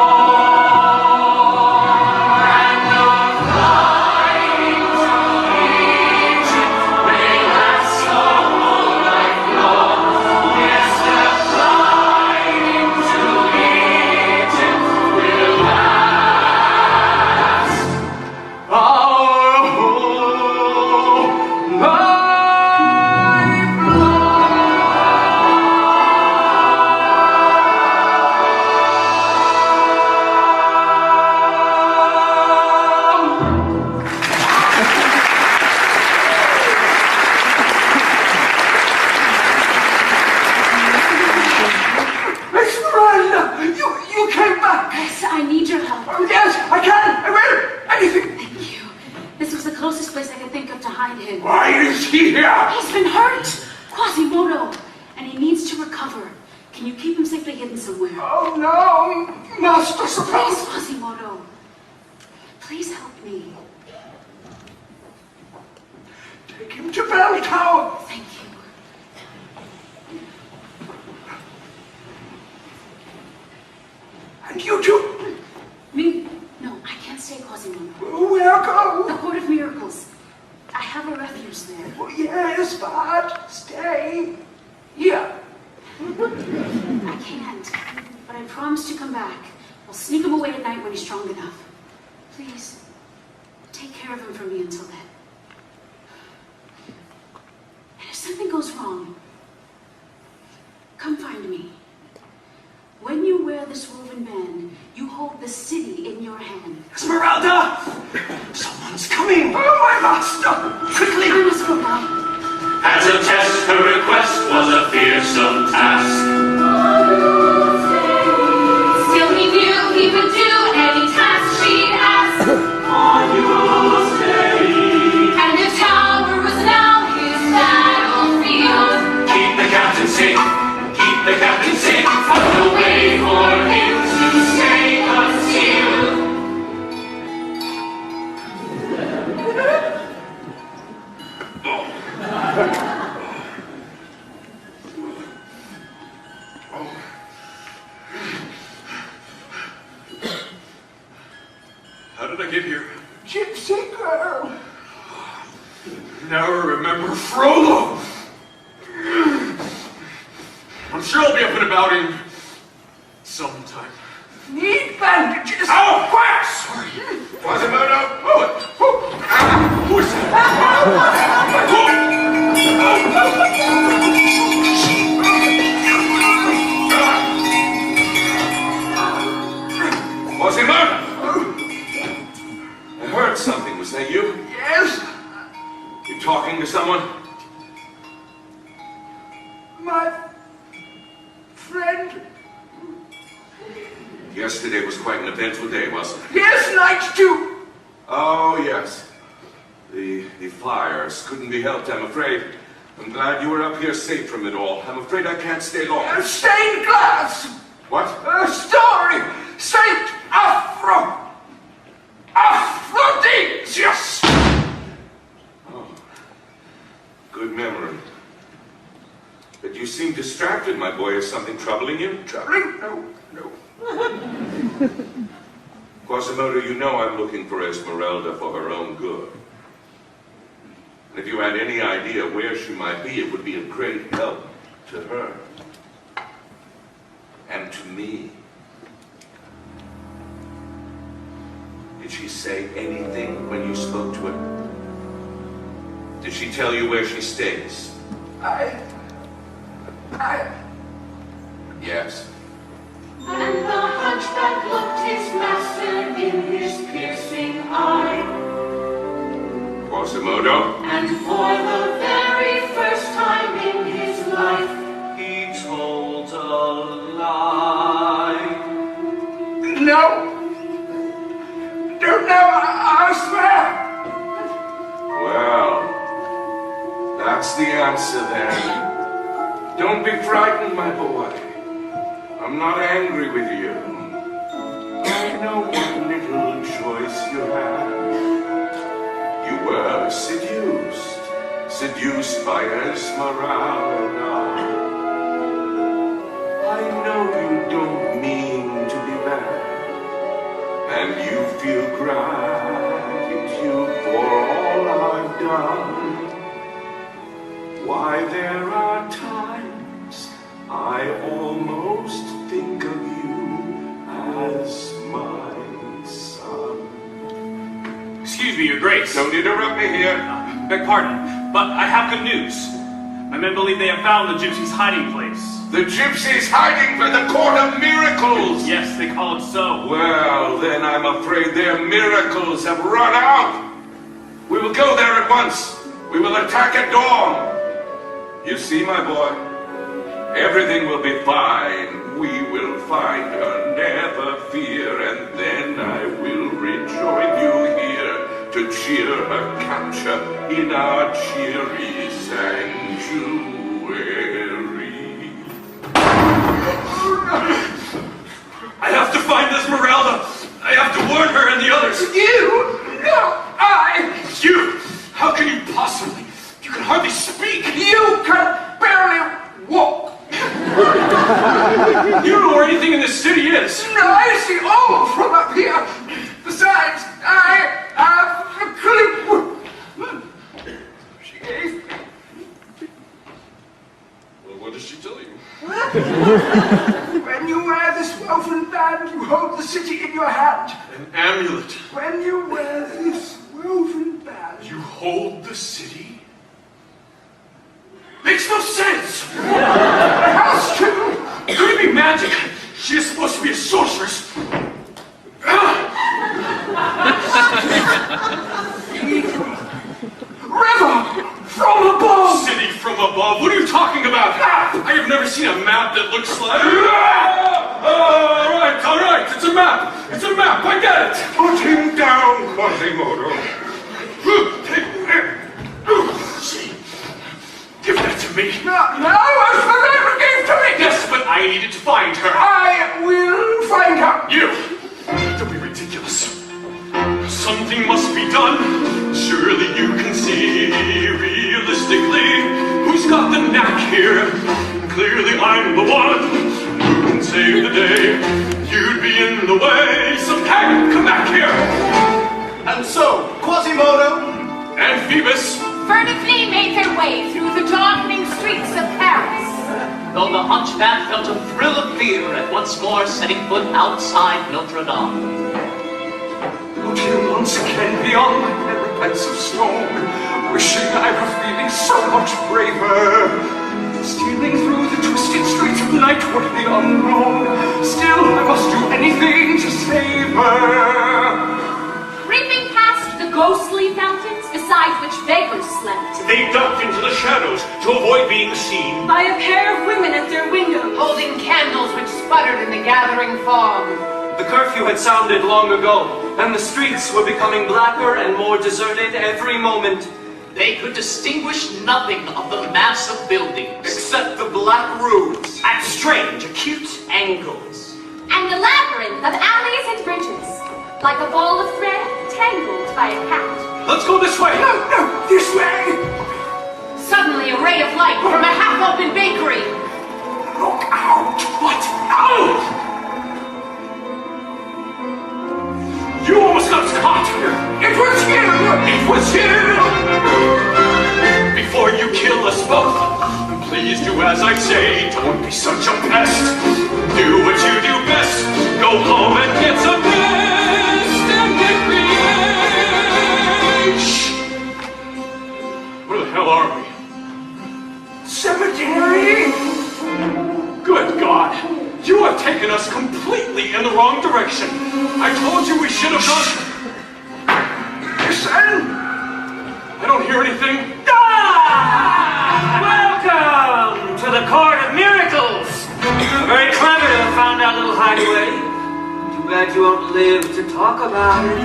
Why is he here? He's been hurt! Quasimodo! And he needs to recover. Can you keep him safely hidden somewhere? Oh no! Master Suppose! Please, Quasimodo. Please help me. Take him to Bell Tower! Thank you. And you too! Me? No, I can't stay, Quasimodo. Where go? The Court of Miracles. I have a refuge there. Oh, yes, but stay here. I can't, but I promise to come back. I'll sneak him away at night when he's strong enough. Please, take care of him for me until then. And if something goes wrong, come find me. When you wear this woven band, you hold the city in your hand. Esmeralda! Someone's coming! Oh, my master! Quickly! I must go by. As a test, her request was a fearsome task. Still he knew he would do any task she'd ask. On your stay. And the tower was now his battlefield. Keep the captain safe, keep the captain safe. No way for him to stay concealed. How did I get here? Gypsy girl! Never remember Frollo. I'm sure I'll be up and about in sometime. Need bandages. Oh, quiet! Sorry. Quasimodo! Who is Quasimodo! I heard something. Was that you? Yes, You talking to someone? my friend. Yesterday was quite an eventful day, wasn't it? Yes, night too. Oh, yes. The fires couldn't be helped, I'm afraid. I'm glad you were up here safe from it all. I'm afraid I can't stay long. Stained glass. What? A story. Saint Aphrodisius. Oh, good memory. But you seem distracted, my boy. Is something troubling you? Troubling? No. Quasimodo, you know I'm looking for Esmeralda for her own good. And if you had any idea where she might be, it would be of great help to her. And to me. Did she say anything when you spoke to her? Did she tell you where she stays? Yes. And the hunchback looked his master in his piercing eye. Quasimodo? And for the very first time in his life, He told a lie. No. Don't know, I swear. Well, that's the answer then. Don't be frightened, my boy. I'm not angry with you. I know what little choice you had. You were seduced by Esmeralda. I know you don't mean to be bad, and you feel gratitude for all I've done. Why, there are times I almost think of you as my son. Excuse me, Your Grace. Don't interrupt me here. Beg pardon, but I have good news. My men believe they have found the gypsy's hiding place. The gypsy's hiding for the Court of Miracles! Yes, they call it so. Well, then I'm afraid their miracles have run out. We will go there at once. We will attack at dawn. You see, my boy, everything will be fine. We will find her, never fear, and then I will rejoin you here to cheer her capture in our cheery sanctuary. I have to find Esmeralda. I have to warn her and the others. You? No, I. You? How can you possibly? You can hardly speak. You can barely walk. You don't know where anything in this city is. No, I see all from up here. Besides, I have a clue. She gave me. Well, what does she tell you? When you wear this woven band, you hold the city in your hand. An amulet. When you wear this woven band, You hold the city? Makes no sense. has to. Could it be magic? She is supposed to be a sorceress. River from above. City from above? What are you talking about? I have never seen a map that looks like... all right, it's a map. It's a map, I get it. Put him down, Quasimodo. Give that to me. No, Esmeralda gave to me. Yes, but I needed to find her. I will find her. You! Don't be ridiculous. Something must be done. Surely you can see realistically who's got the knack here. Clearly I'm the one who can save the day. You'd be in the way. So hey, come back here. And so, Quasimodo And Phoebus. Furtively made their way through the darkening streets of Paris. though the hunchback felt a thrill of fear at once more setting foot outside Notre Dame. Out here once again beyond my parapets of stone, wishing I were feeling so much braver. Stealing through the twisted streets of night toward the unknown. Still, I must do anything to save her. Creeping past the ghostly fountains beside which beggars slept. They ducked into the shadows to avoid being seen By a pair of women at their windows. Holding candles which sputtered in the gathering fog. The curfew had sounded long ago, and the streets were becoming blacker and more deserted every moment. They could distinguish nothing of the mass of buildings. Except the black roofs. At strange, acute angles. And the labyrinth of alleys and bridges. Like a ball of thread tangled by a cat. Let's go this way. No, this way. Suddenly a ray of light from a half-open bakery. Look out. What? Out! You almost got us caught! It was him! It was him! Before you kill us both, please do as I say. Don't be such a pest. Do what you do best. Go home and get some rest and recreation. Where the hell are we? Cemetery? Good God! You have taken us completely in the wrong direction. I told you we should have gone. Listen! I don't hear anything. Welcome to the Court of Miracles! Very clever to have found our little hideaway. Too bad you won't live to talk about it.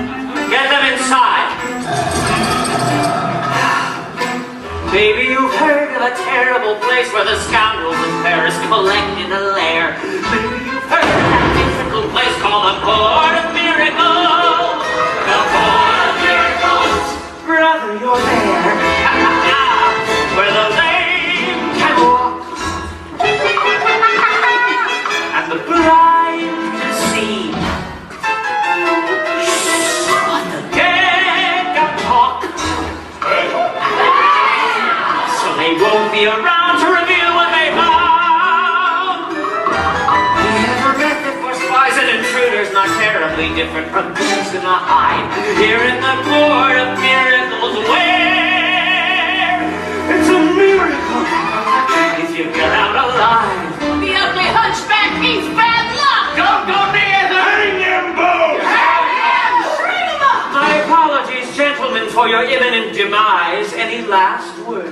Get them inside. Maybe you've heard of a terrible place where the scoundrels of Paris collect in a lair. Maybe you've heard of that difficult place called the Court of Miracles. The Court of Miracles. Brother, you're there. Where the lame can walk. And the blind can see. But the dead can talk. They won't be around to reveal what they found. You never met the for spies and intruders, not terribly different from bees in a hive. Here in the Court of Miracles, where it's a miracle if you get out alive. The ugly hunchback, he's bad luck! Don't go near them! Hang him, both! Hang him! Bring him up! My apologies, gentlemen, for your imminent demise. Any last words?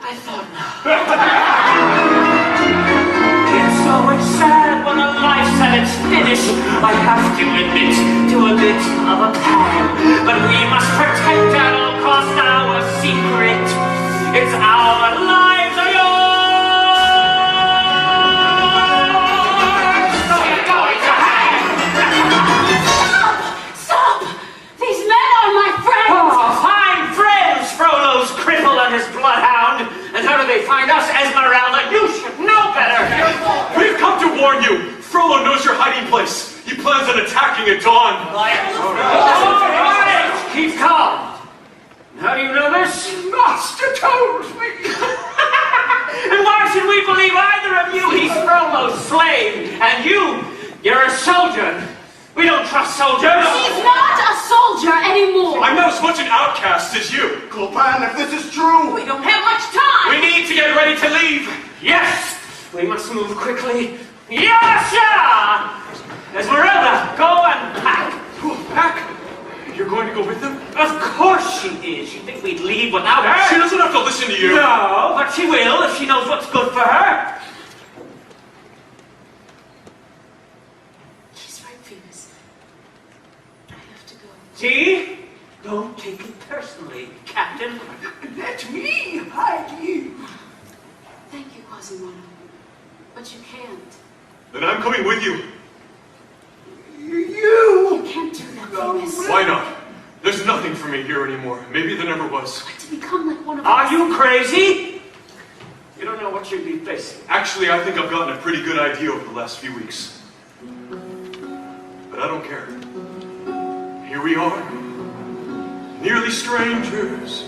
I thought not. It's always sad when a life's at its finish. I have to admit to a bit of a pang. But we must protect at all costs our secret. It's our lives are yours. So you're going to hang. Stop! These men are my friends! Oh, fine friends, Frollo's cripple and his bloodhound. And how do they find us, Esmeralda? You should know better. We've come to warn you. Frollo knows your hiding place. He plans on attacking at dawn. All right, keep calm. How do you know this? Master told me. And why should we believe either of you? He's Frollo's slave, and you're a soldier. We don't trust soldiers. He's not a soldier anymore! I'm not as much an outcast as you. Clopin, if this is true. We don't have much time! We need to get ready to leave. Yes, we must move quickly. Yasha! Esmeralda, go and pack. Pack? You're going to go with them? Of course she is. You think we'd leave without her? She doesn't have to listen to you. No, but she will if she knows what's good for her. He's right, Phoebus. I have to go. See? Don't take it personally, Captain. Let me hide you. Thank you, Quasimodo. But you can't. Then I'm coming with you. You can't do that, Phoebus. Why not? There's nothing for me here anymore. Maybe there never was. To become like one of Are us. you crazy? You don't know what you'd be facing. Actually, I think I've gotten a pretty good idea over the last few weeks. But I don't care. Here we are, nearly strangers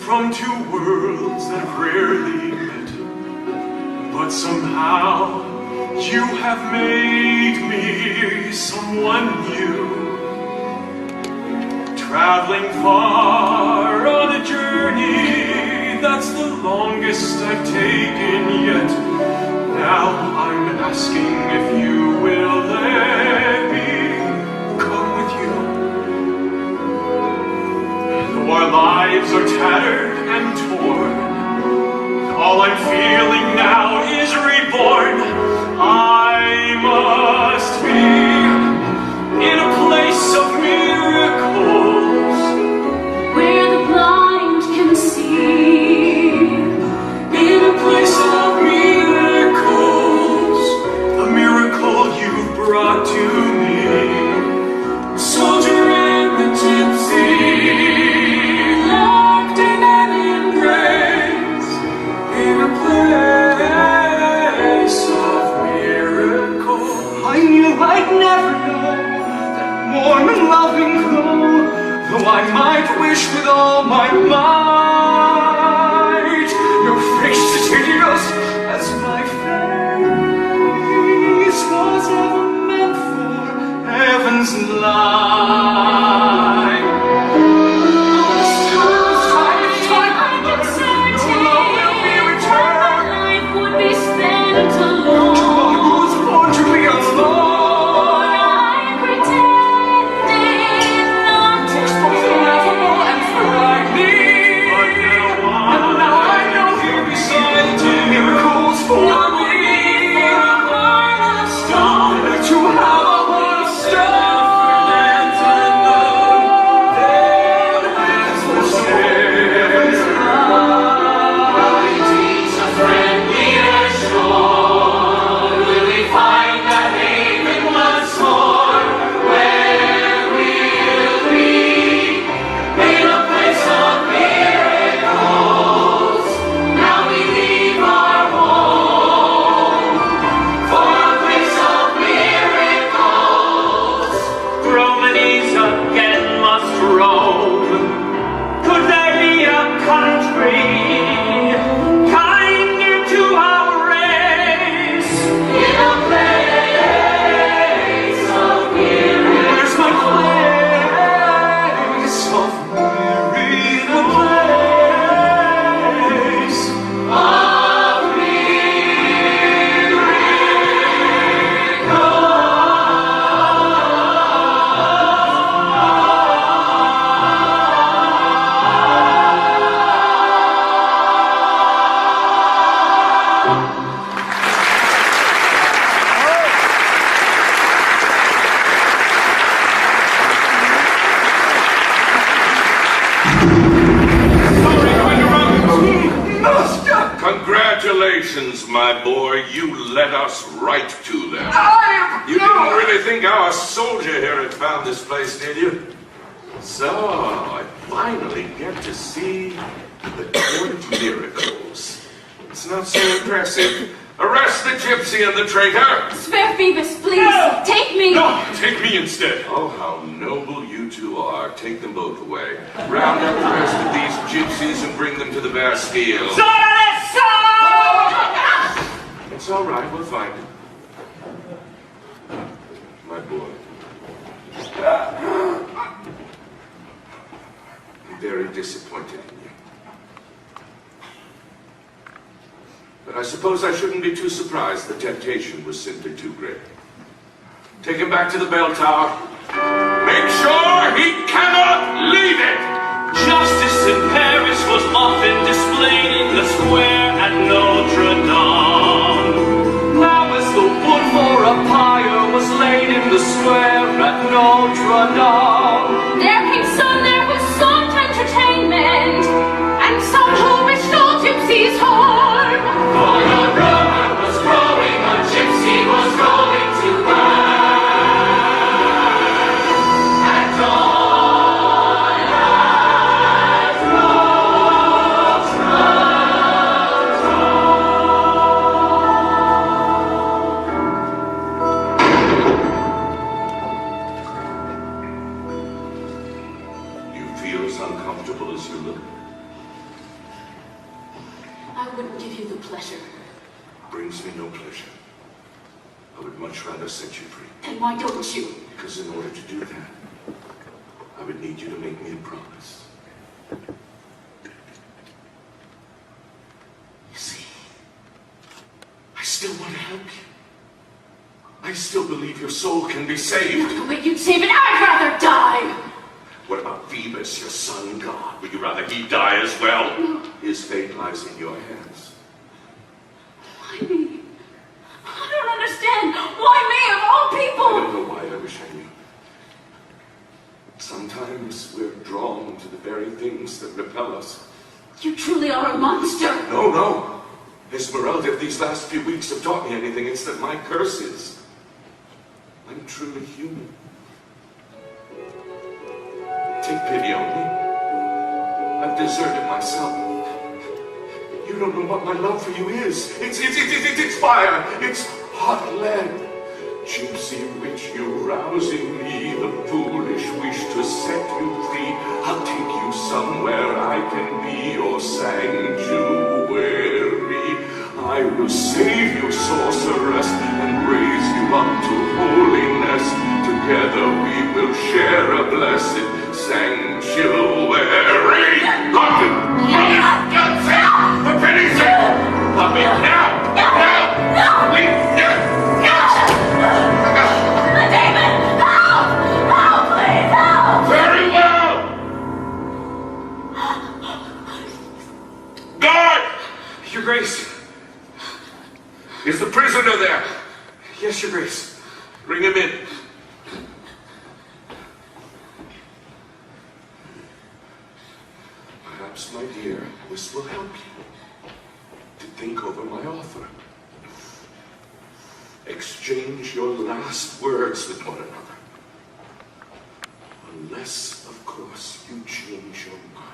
from two worlds that have rarely met. But somehow you have made me someone new. Traveling far on a journey that's the longest I've taken yet. Now I'm asking if you will let me come with you. Though our lives are tattered and torn, all I'm feeling now is reborn. I must be in a place of miracles, where the blind can see. in a place of miracles, the miracle you've brought to me. Soldier and the gypsy, locked in an embrace, in a place of miracles. I knew I'd never know that warm and loving glow, though I might wish with all my might. Your face is hideous as my face was ever meant for heaven's light. This time, no love will be returned. Life would be spent To alone. one who was born to be alone. I pretended not to So laughable and frightening. And now I know here beside you, miracles for me. That you have a heart of stone. Heaven's light. Teach a friendlier shore. Will we find a haven once more? Where we'll be in a place of miracles. Now we leave our home for a place of miracles. Romanies again must roam. Could there be a country kinder to our race? In a place of miracles. Where's my place of miracles? Master! Congratulations, my boy. You led us right to them. You didn't really think our soldier here had found this place, did you? So, I finally get to see the Court of Miracles. It's not so impressive. Arrest the gypsy and the traitor! Spare Phoebus, please. Take me. No, take me instead. Oh, how noble you two are. Take them both away. Round up the rest of these gypsies and bring them to the Bastille. It's all right, we'll find him. My boy. I'm very disappointed in you. But I suppose I shouldn't be too surprised. The temptation was simply too great. Take him back to the bell tower. Make sure he cannot leave it! Justice in Paris was often displayed in the square at Notre Dame. Now as the wood for a pyre was laid in the square at Notre Dame. There came some there who sought entertainment, and some who wished all gypsies harm. For the rumor was growing, a gypsy was going to burn. At dawn, at You feel as uncomfortable as you look. I wouldn't give you the pleasure. brings me no pleasure. I would much rather set you free. Then why don't you? Because in order to do that, I would need you to make me a promise. You see, I still want to help you. I still believe your soul can be saved. Not the way you'd save it. I'd rather die. What about Phoebus, your sun god? Would you rather he die as well? No. His fate lies in your hands. Why me? I don't understand. Why me, of all I people? don't know why. I wish I knew. Sometimes we're drawn to the very things that repel us. You truly are a monster. No, no. Esmeralda, if these last few weeks have taught me anything, it's that my curse is I'm truly human. Take pity on me. I've deserted myself. You don't know what my love for you is. It's fire. It's hot lead. Gypsy witch, you're rousing me, the foolish wish to set you free. I'll take you somewhere I can be your sanctuary. I will save you, sorceress, and raise you up to holiness. Together we will share a blessed sanctuary. Love for pity's sake! Love me now! Now! Please! David! Help! Help! Please help! Very well! Guard! Your Grace. Is the prisoner there? Yes, Your Grace. Bring him in. Perhaps, my dear, this will help you to think over my offer. Exchange your last words with one another. Unless, of course, you change your mind.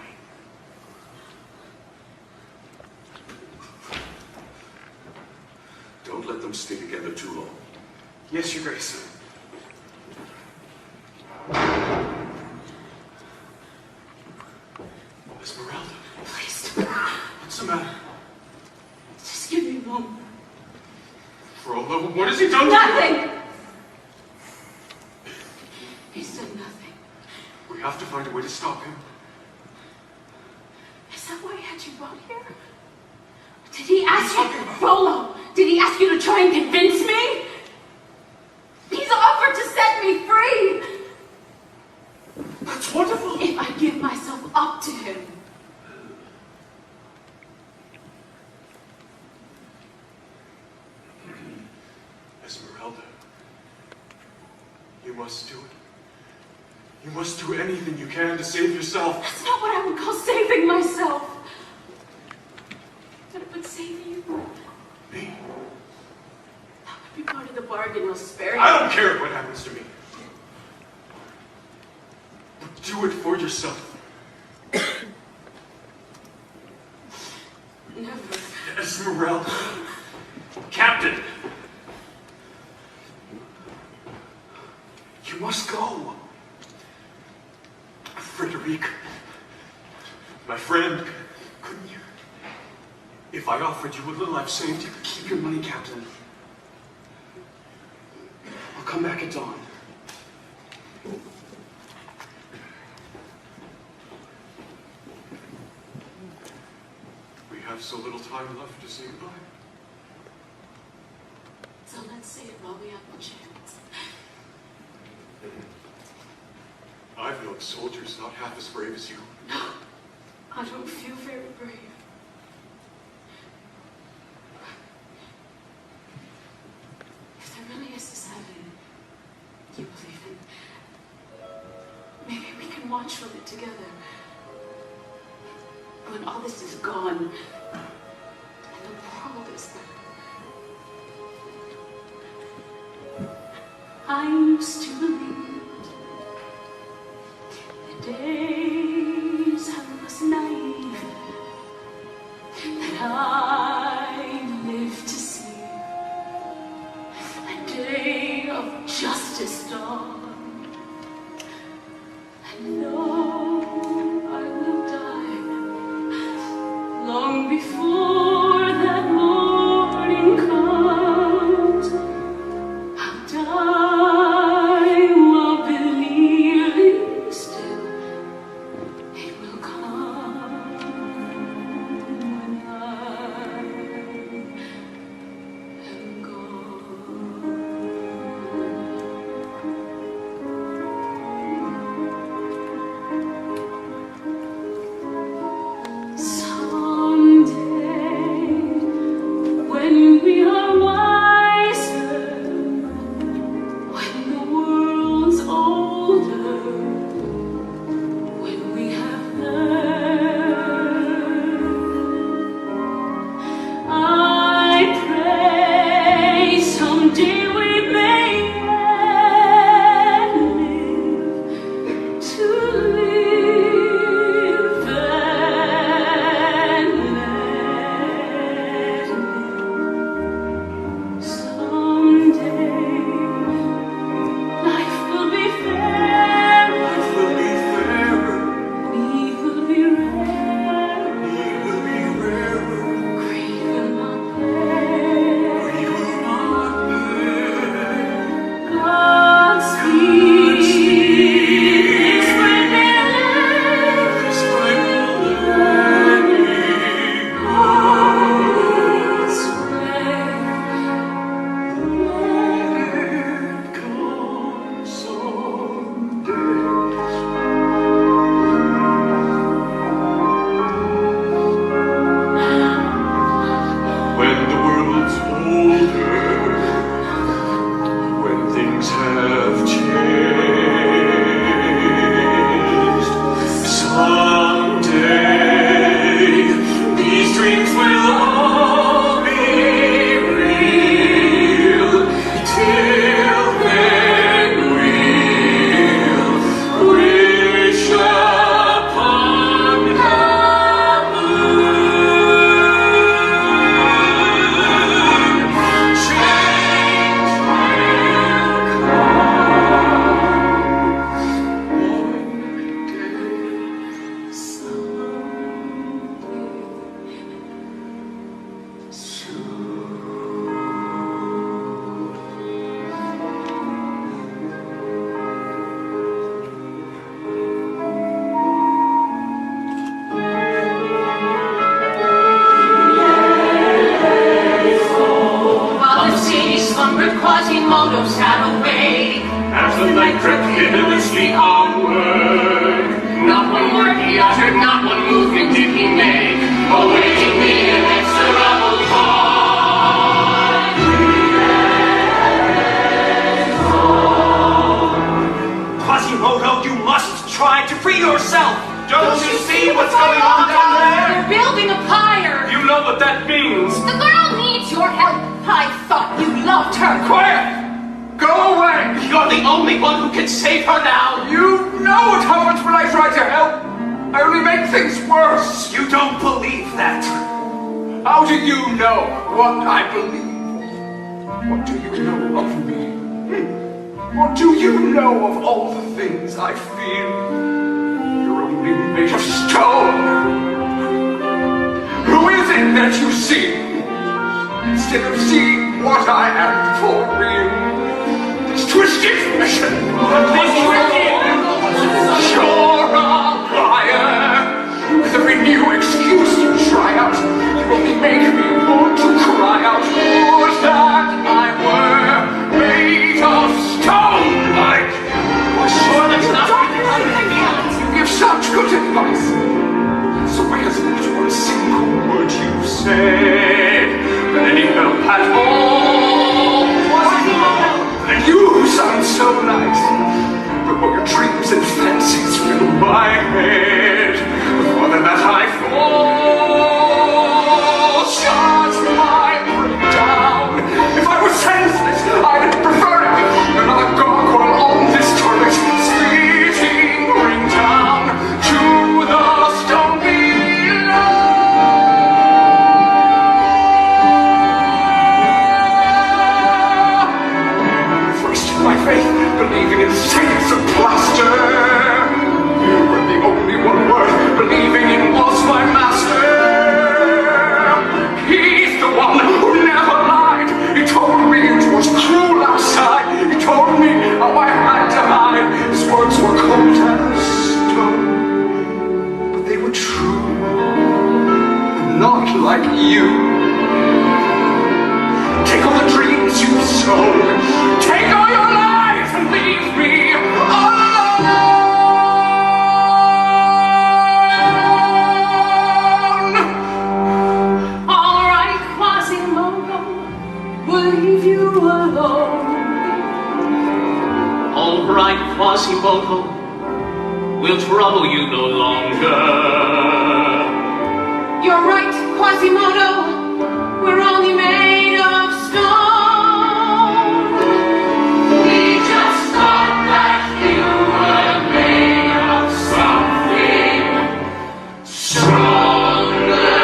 Don't let them stay together too long. Yes, Your Grace. Esmeralda. Please. What's the matter? Just give me a moment. Frollo, what has he done to you? Nothing! He's done nothing. We have to find a way to stop him. Is that why he had you brought here? Did he ask you, Frollo? Did he ask you to try and convince me? He's offered to set me free. That's wonderful. If I give myself up to him. Esmeralda, you must do it. You must do anything you can to save yourself. That's not what I would call saving myself. But it would save you. Me? That would be part of the bargain. I'll spare you. I don't care what happens to me. But do it for yourself. Never. Esmeralda. Captain! You must go. Frederic, my friend, couldn't you? If I offered you a little I've saved, you could keep your money, Captain. I'll come back at dawn. We have so little time left to say goodbye. So let's say it while we have the chance. I've known soldiers not half as brave as you. No, I don't feel very brave. If there really is this heaven you believe in, maybe we can watch from it together. When all this is gone, and the world is there. I used to believe the days I was naive, that I lived to see a day of justice dawn. I know I will die long before that morning comes. me onward. Not one word he uttered, not one movement did he make, awaiting me inexorable Quasimodo, you must try to free yourself! Don't you see what's going on down there? They're building a pyre. You know what that means. The girl needs your help. I thought you loved her. Quiet! Go away! You're the only one who can save her now. You know what happens when I try to help. I only make things worse. You don't believe that. How do you know what I believe? What do you know of me? What do you know of all the things I feel? You're only made of stone. Who is it that you see? Instead of seeing what I am for real. This twisted vision. You're a liar. With every new excuse you try out, you only make me want to cry out. Would that I were made of stone like you. Sure, that's not You give such good advice. So why hasn't not one single word you've said been any help at all? And you sound so nice, but all your dreams and fancies fill my head. More than that I fall, shut my brain down. If I were senseless, I'd prefer it. Another gargoyle on this turret, speeding bring down to the stone below. First my faith, believing in saints of plaster. You were the only one worth believing in was my master. He's the one who never lied. He told me it was cruel outside. He told me how I had to hide. His words were cold as stone, but they were true, not like you. Take all the dreams you've sown. Take all your lies and leave me alone. All right, Quasimodo, we'll leave you alone. All right, Quasimodo, we'll trouble you no longer. You're right, Quasimodo. We're only made of stone. We just thought that you were made of something stronger.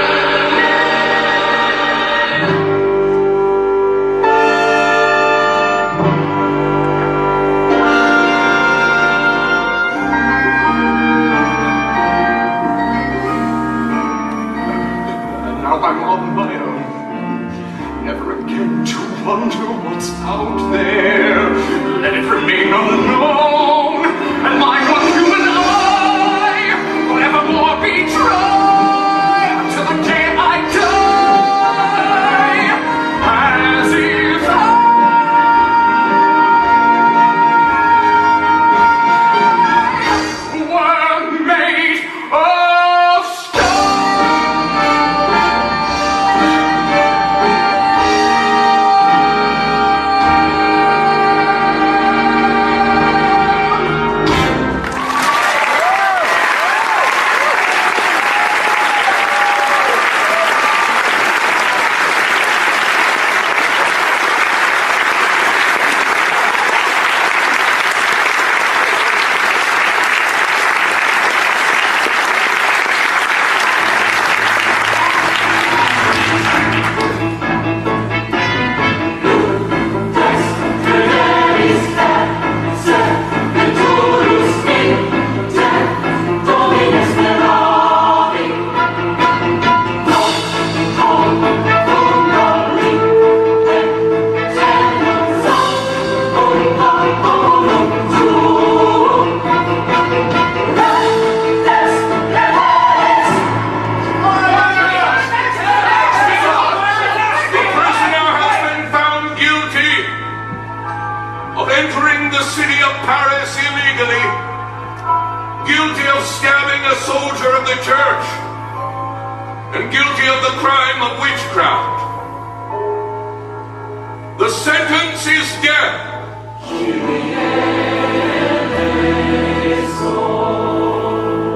And now I'm on my of stabbing a soldier of the church and guilty of the crime of witchcraft. The sentence is death.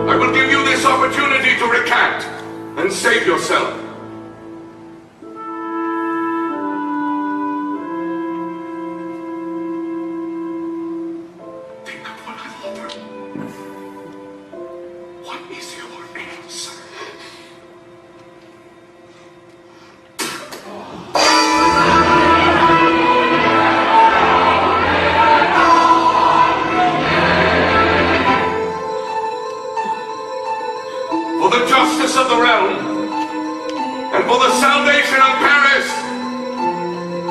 I will give you this opportunity to recant and save yourself. Think of what I've offered. What is your answer? For the justice of the realm, and for the salvation of Paris,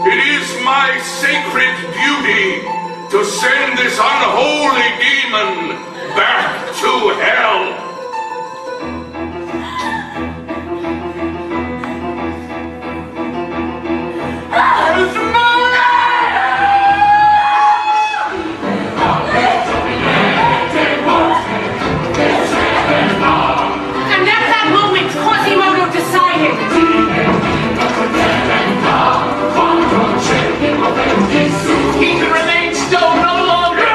it is my sacred duty to send this unholy demon back to hell. And at that moment, Quasimodo decided. He could remain stone no longer.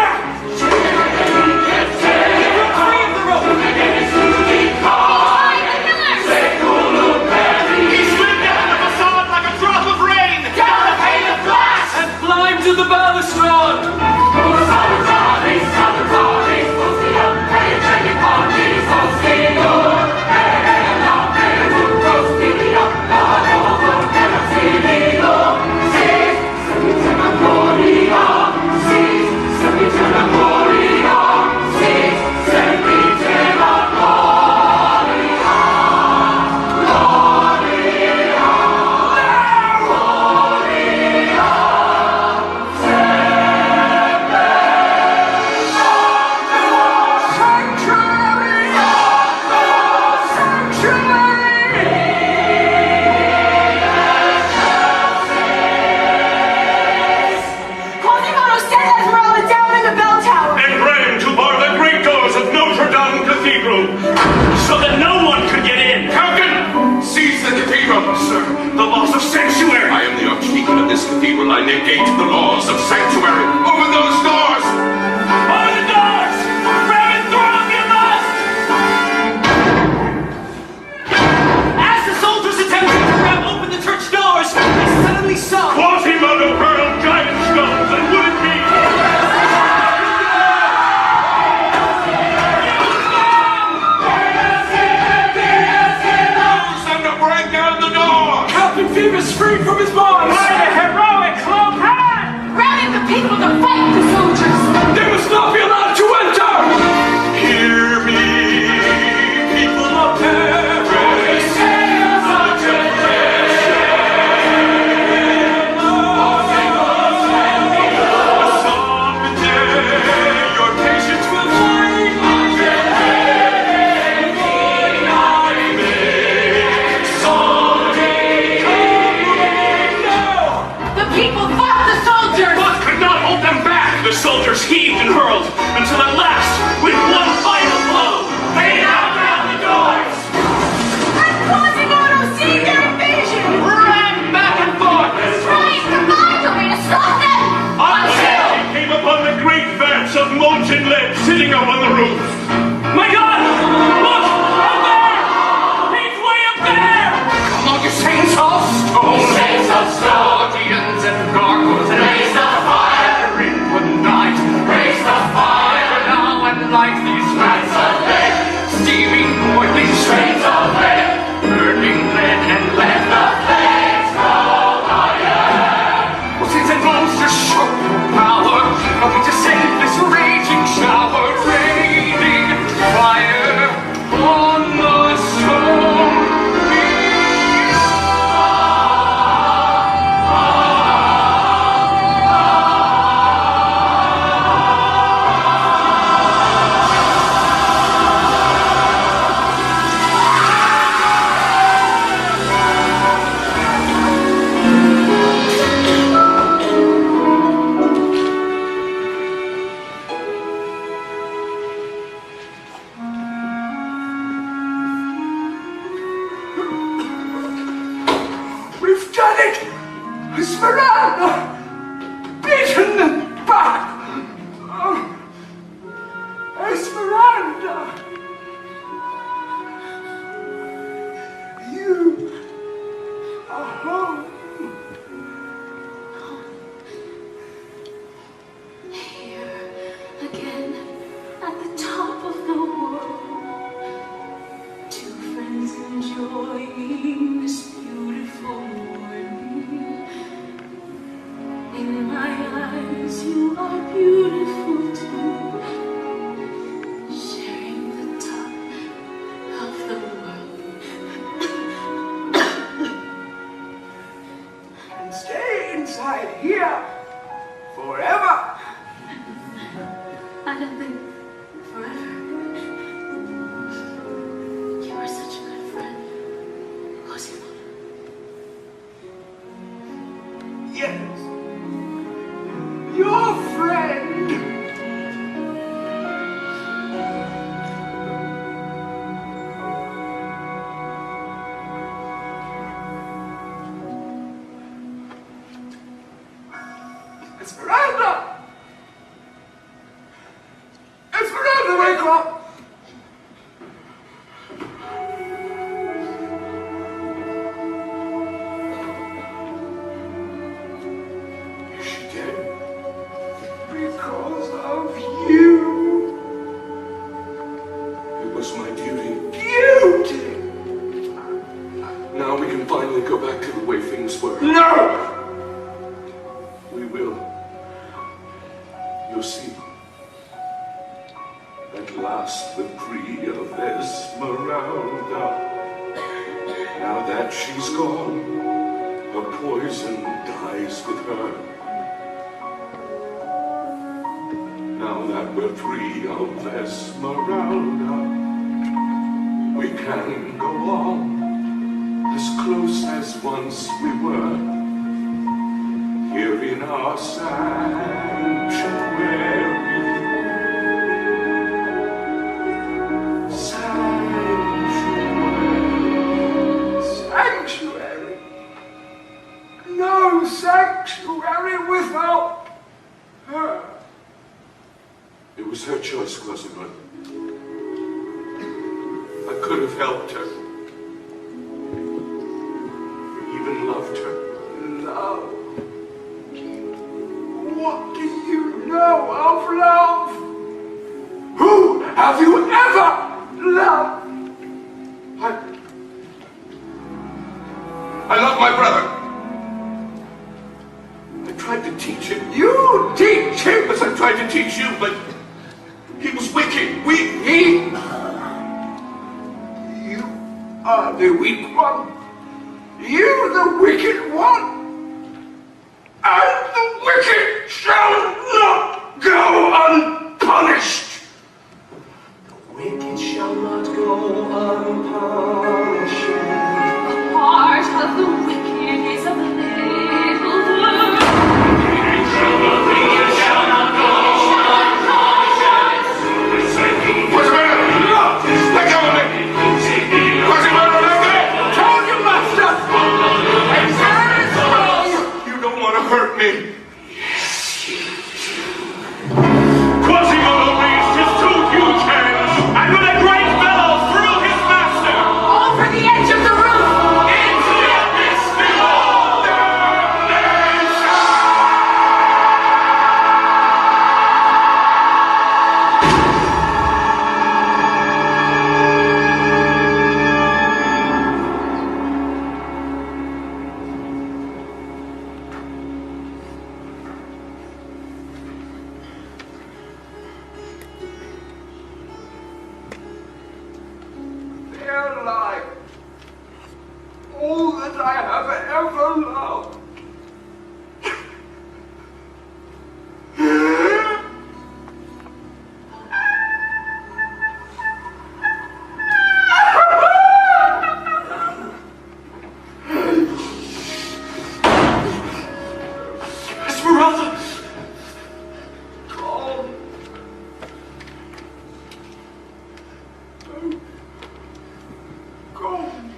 Esmeralda! Beaten back! Esmeralda! You are home. Here again at the top of the world. Two friends enjoying this beautiful morning. In my eyes, you are beautiful too. Sharing the top of the world. And stay inside here forever. I don't think forever. You are such a good friend, Cosimo. Yes. Your friend. Esmeralda! Esmeralda, wake up! Is she dead? Because of you. It was my duty. Duty! Now we can finally go back to the way things were. No! We will. You'll see. At last the tree of Esmeralda. Now that she's gone, her poison dies with her. Now that we're free of Esmeralda, we can go on as close as once we were. Here in our sanctuary. Sanctuary? No sanctuary without her. It was her choice, Cosimo. I could have helped her. Even loved her. Love? What do you know of love? Who have you ever loved? I love my brother. I tried to teach him. You teach him? As I tried to teach you, but he was wicked, weak. You are the weak one. You the wicked one. And the wicked shall not go unpunished. The wicked shall not go unpunished. The heart of the wicked is a little word. What's the matter? Let go of me! What's the matter? Let go! Told you, master. You don't want to hurt me. Quasimodo raised his two huge hands, and with a great bellow threw his master Over the edge of the roof! into the abyss below. Their life. All that I have ever loved. Esmeralda! Gone. Gone.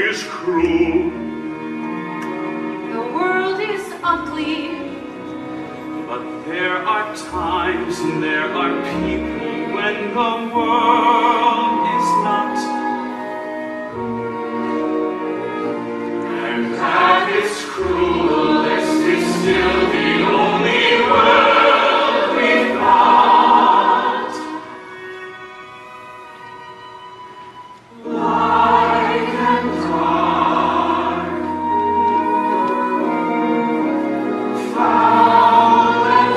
is cruel. The world is ugly. But there are times and there are people when the world is not. And at its cruelest is still the only world we've got. Light and dark, foul and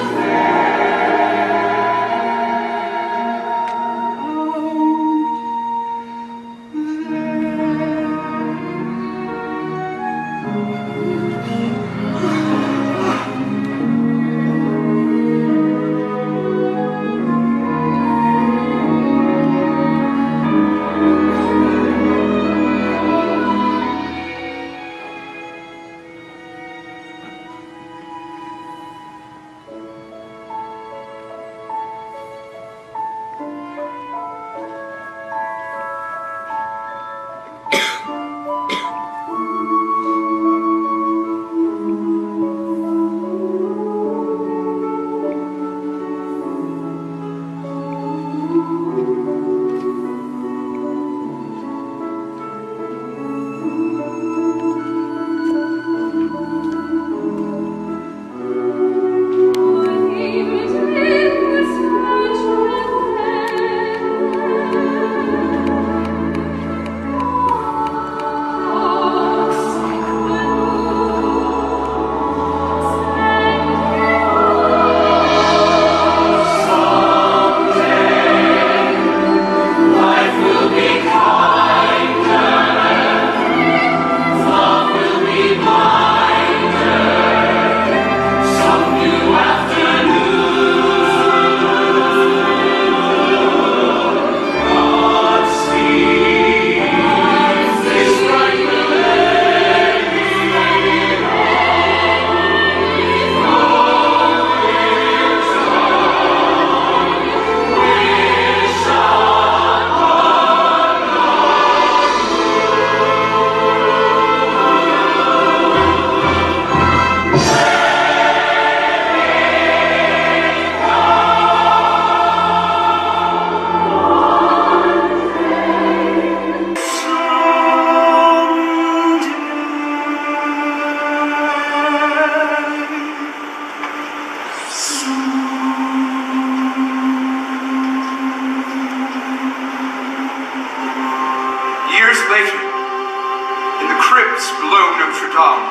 Years later, in the crypts below Notre Dame,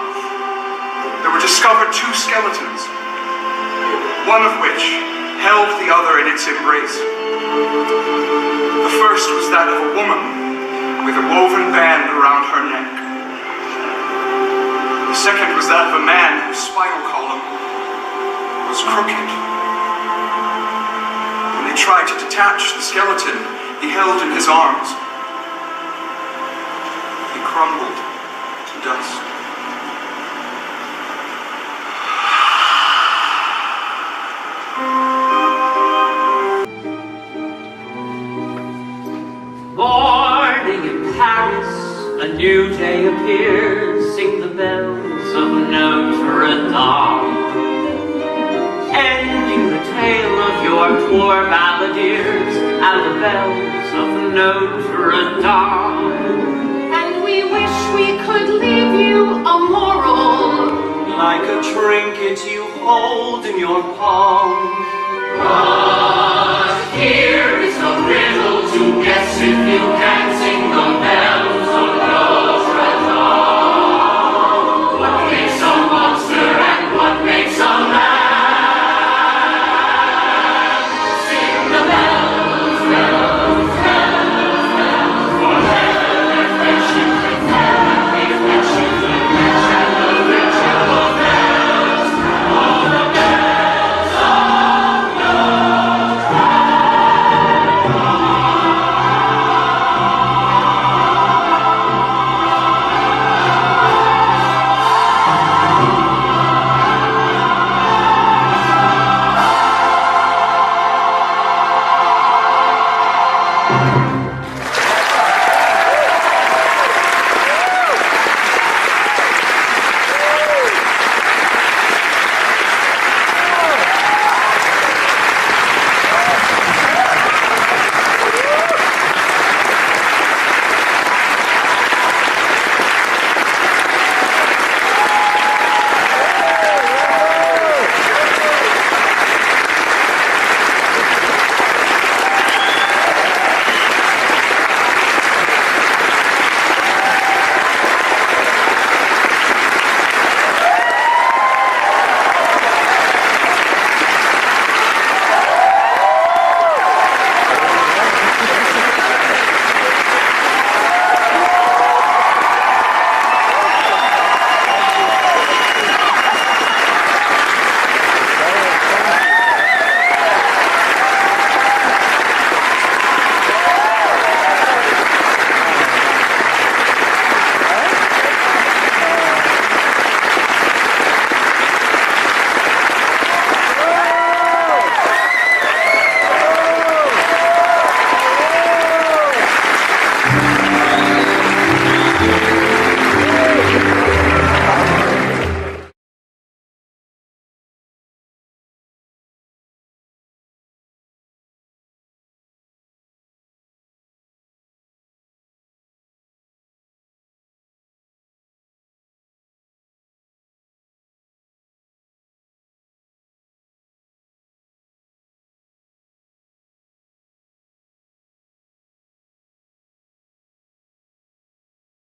there were discovered two skeletons, one of which held the other in its embrace. The first was that of a woman with a woven band around her neck. The second was that of a man whose spinal column was crooked. When they tried to detach the skeleton he held in his arms, crumbled to dust. Morning in Paris, a new day appears. Sing the bells of Notre Dame, ending the tale of your poor balladeers and the bells of Notre Dame. We wish we could leave you a moral, like a trinket you hold in your palm. But here is a riddle to guess if you can sing the bell.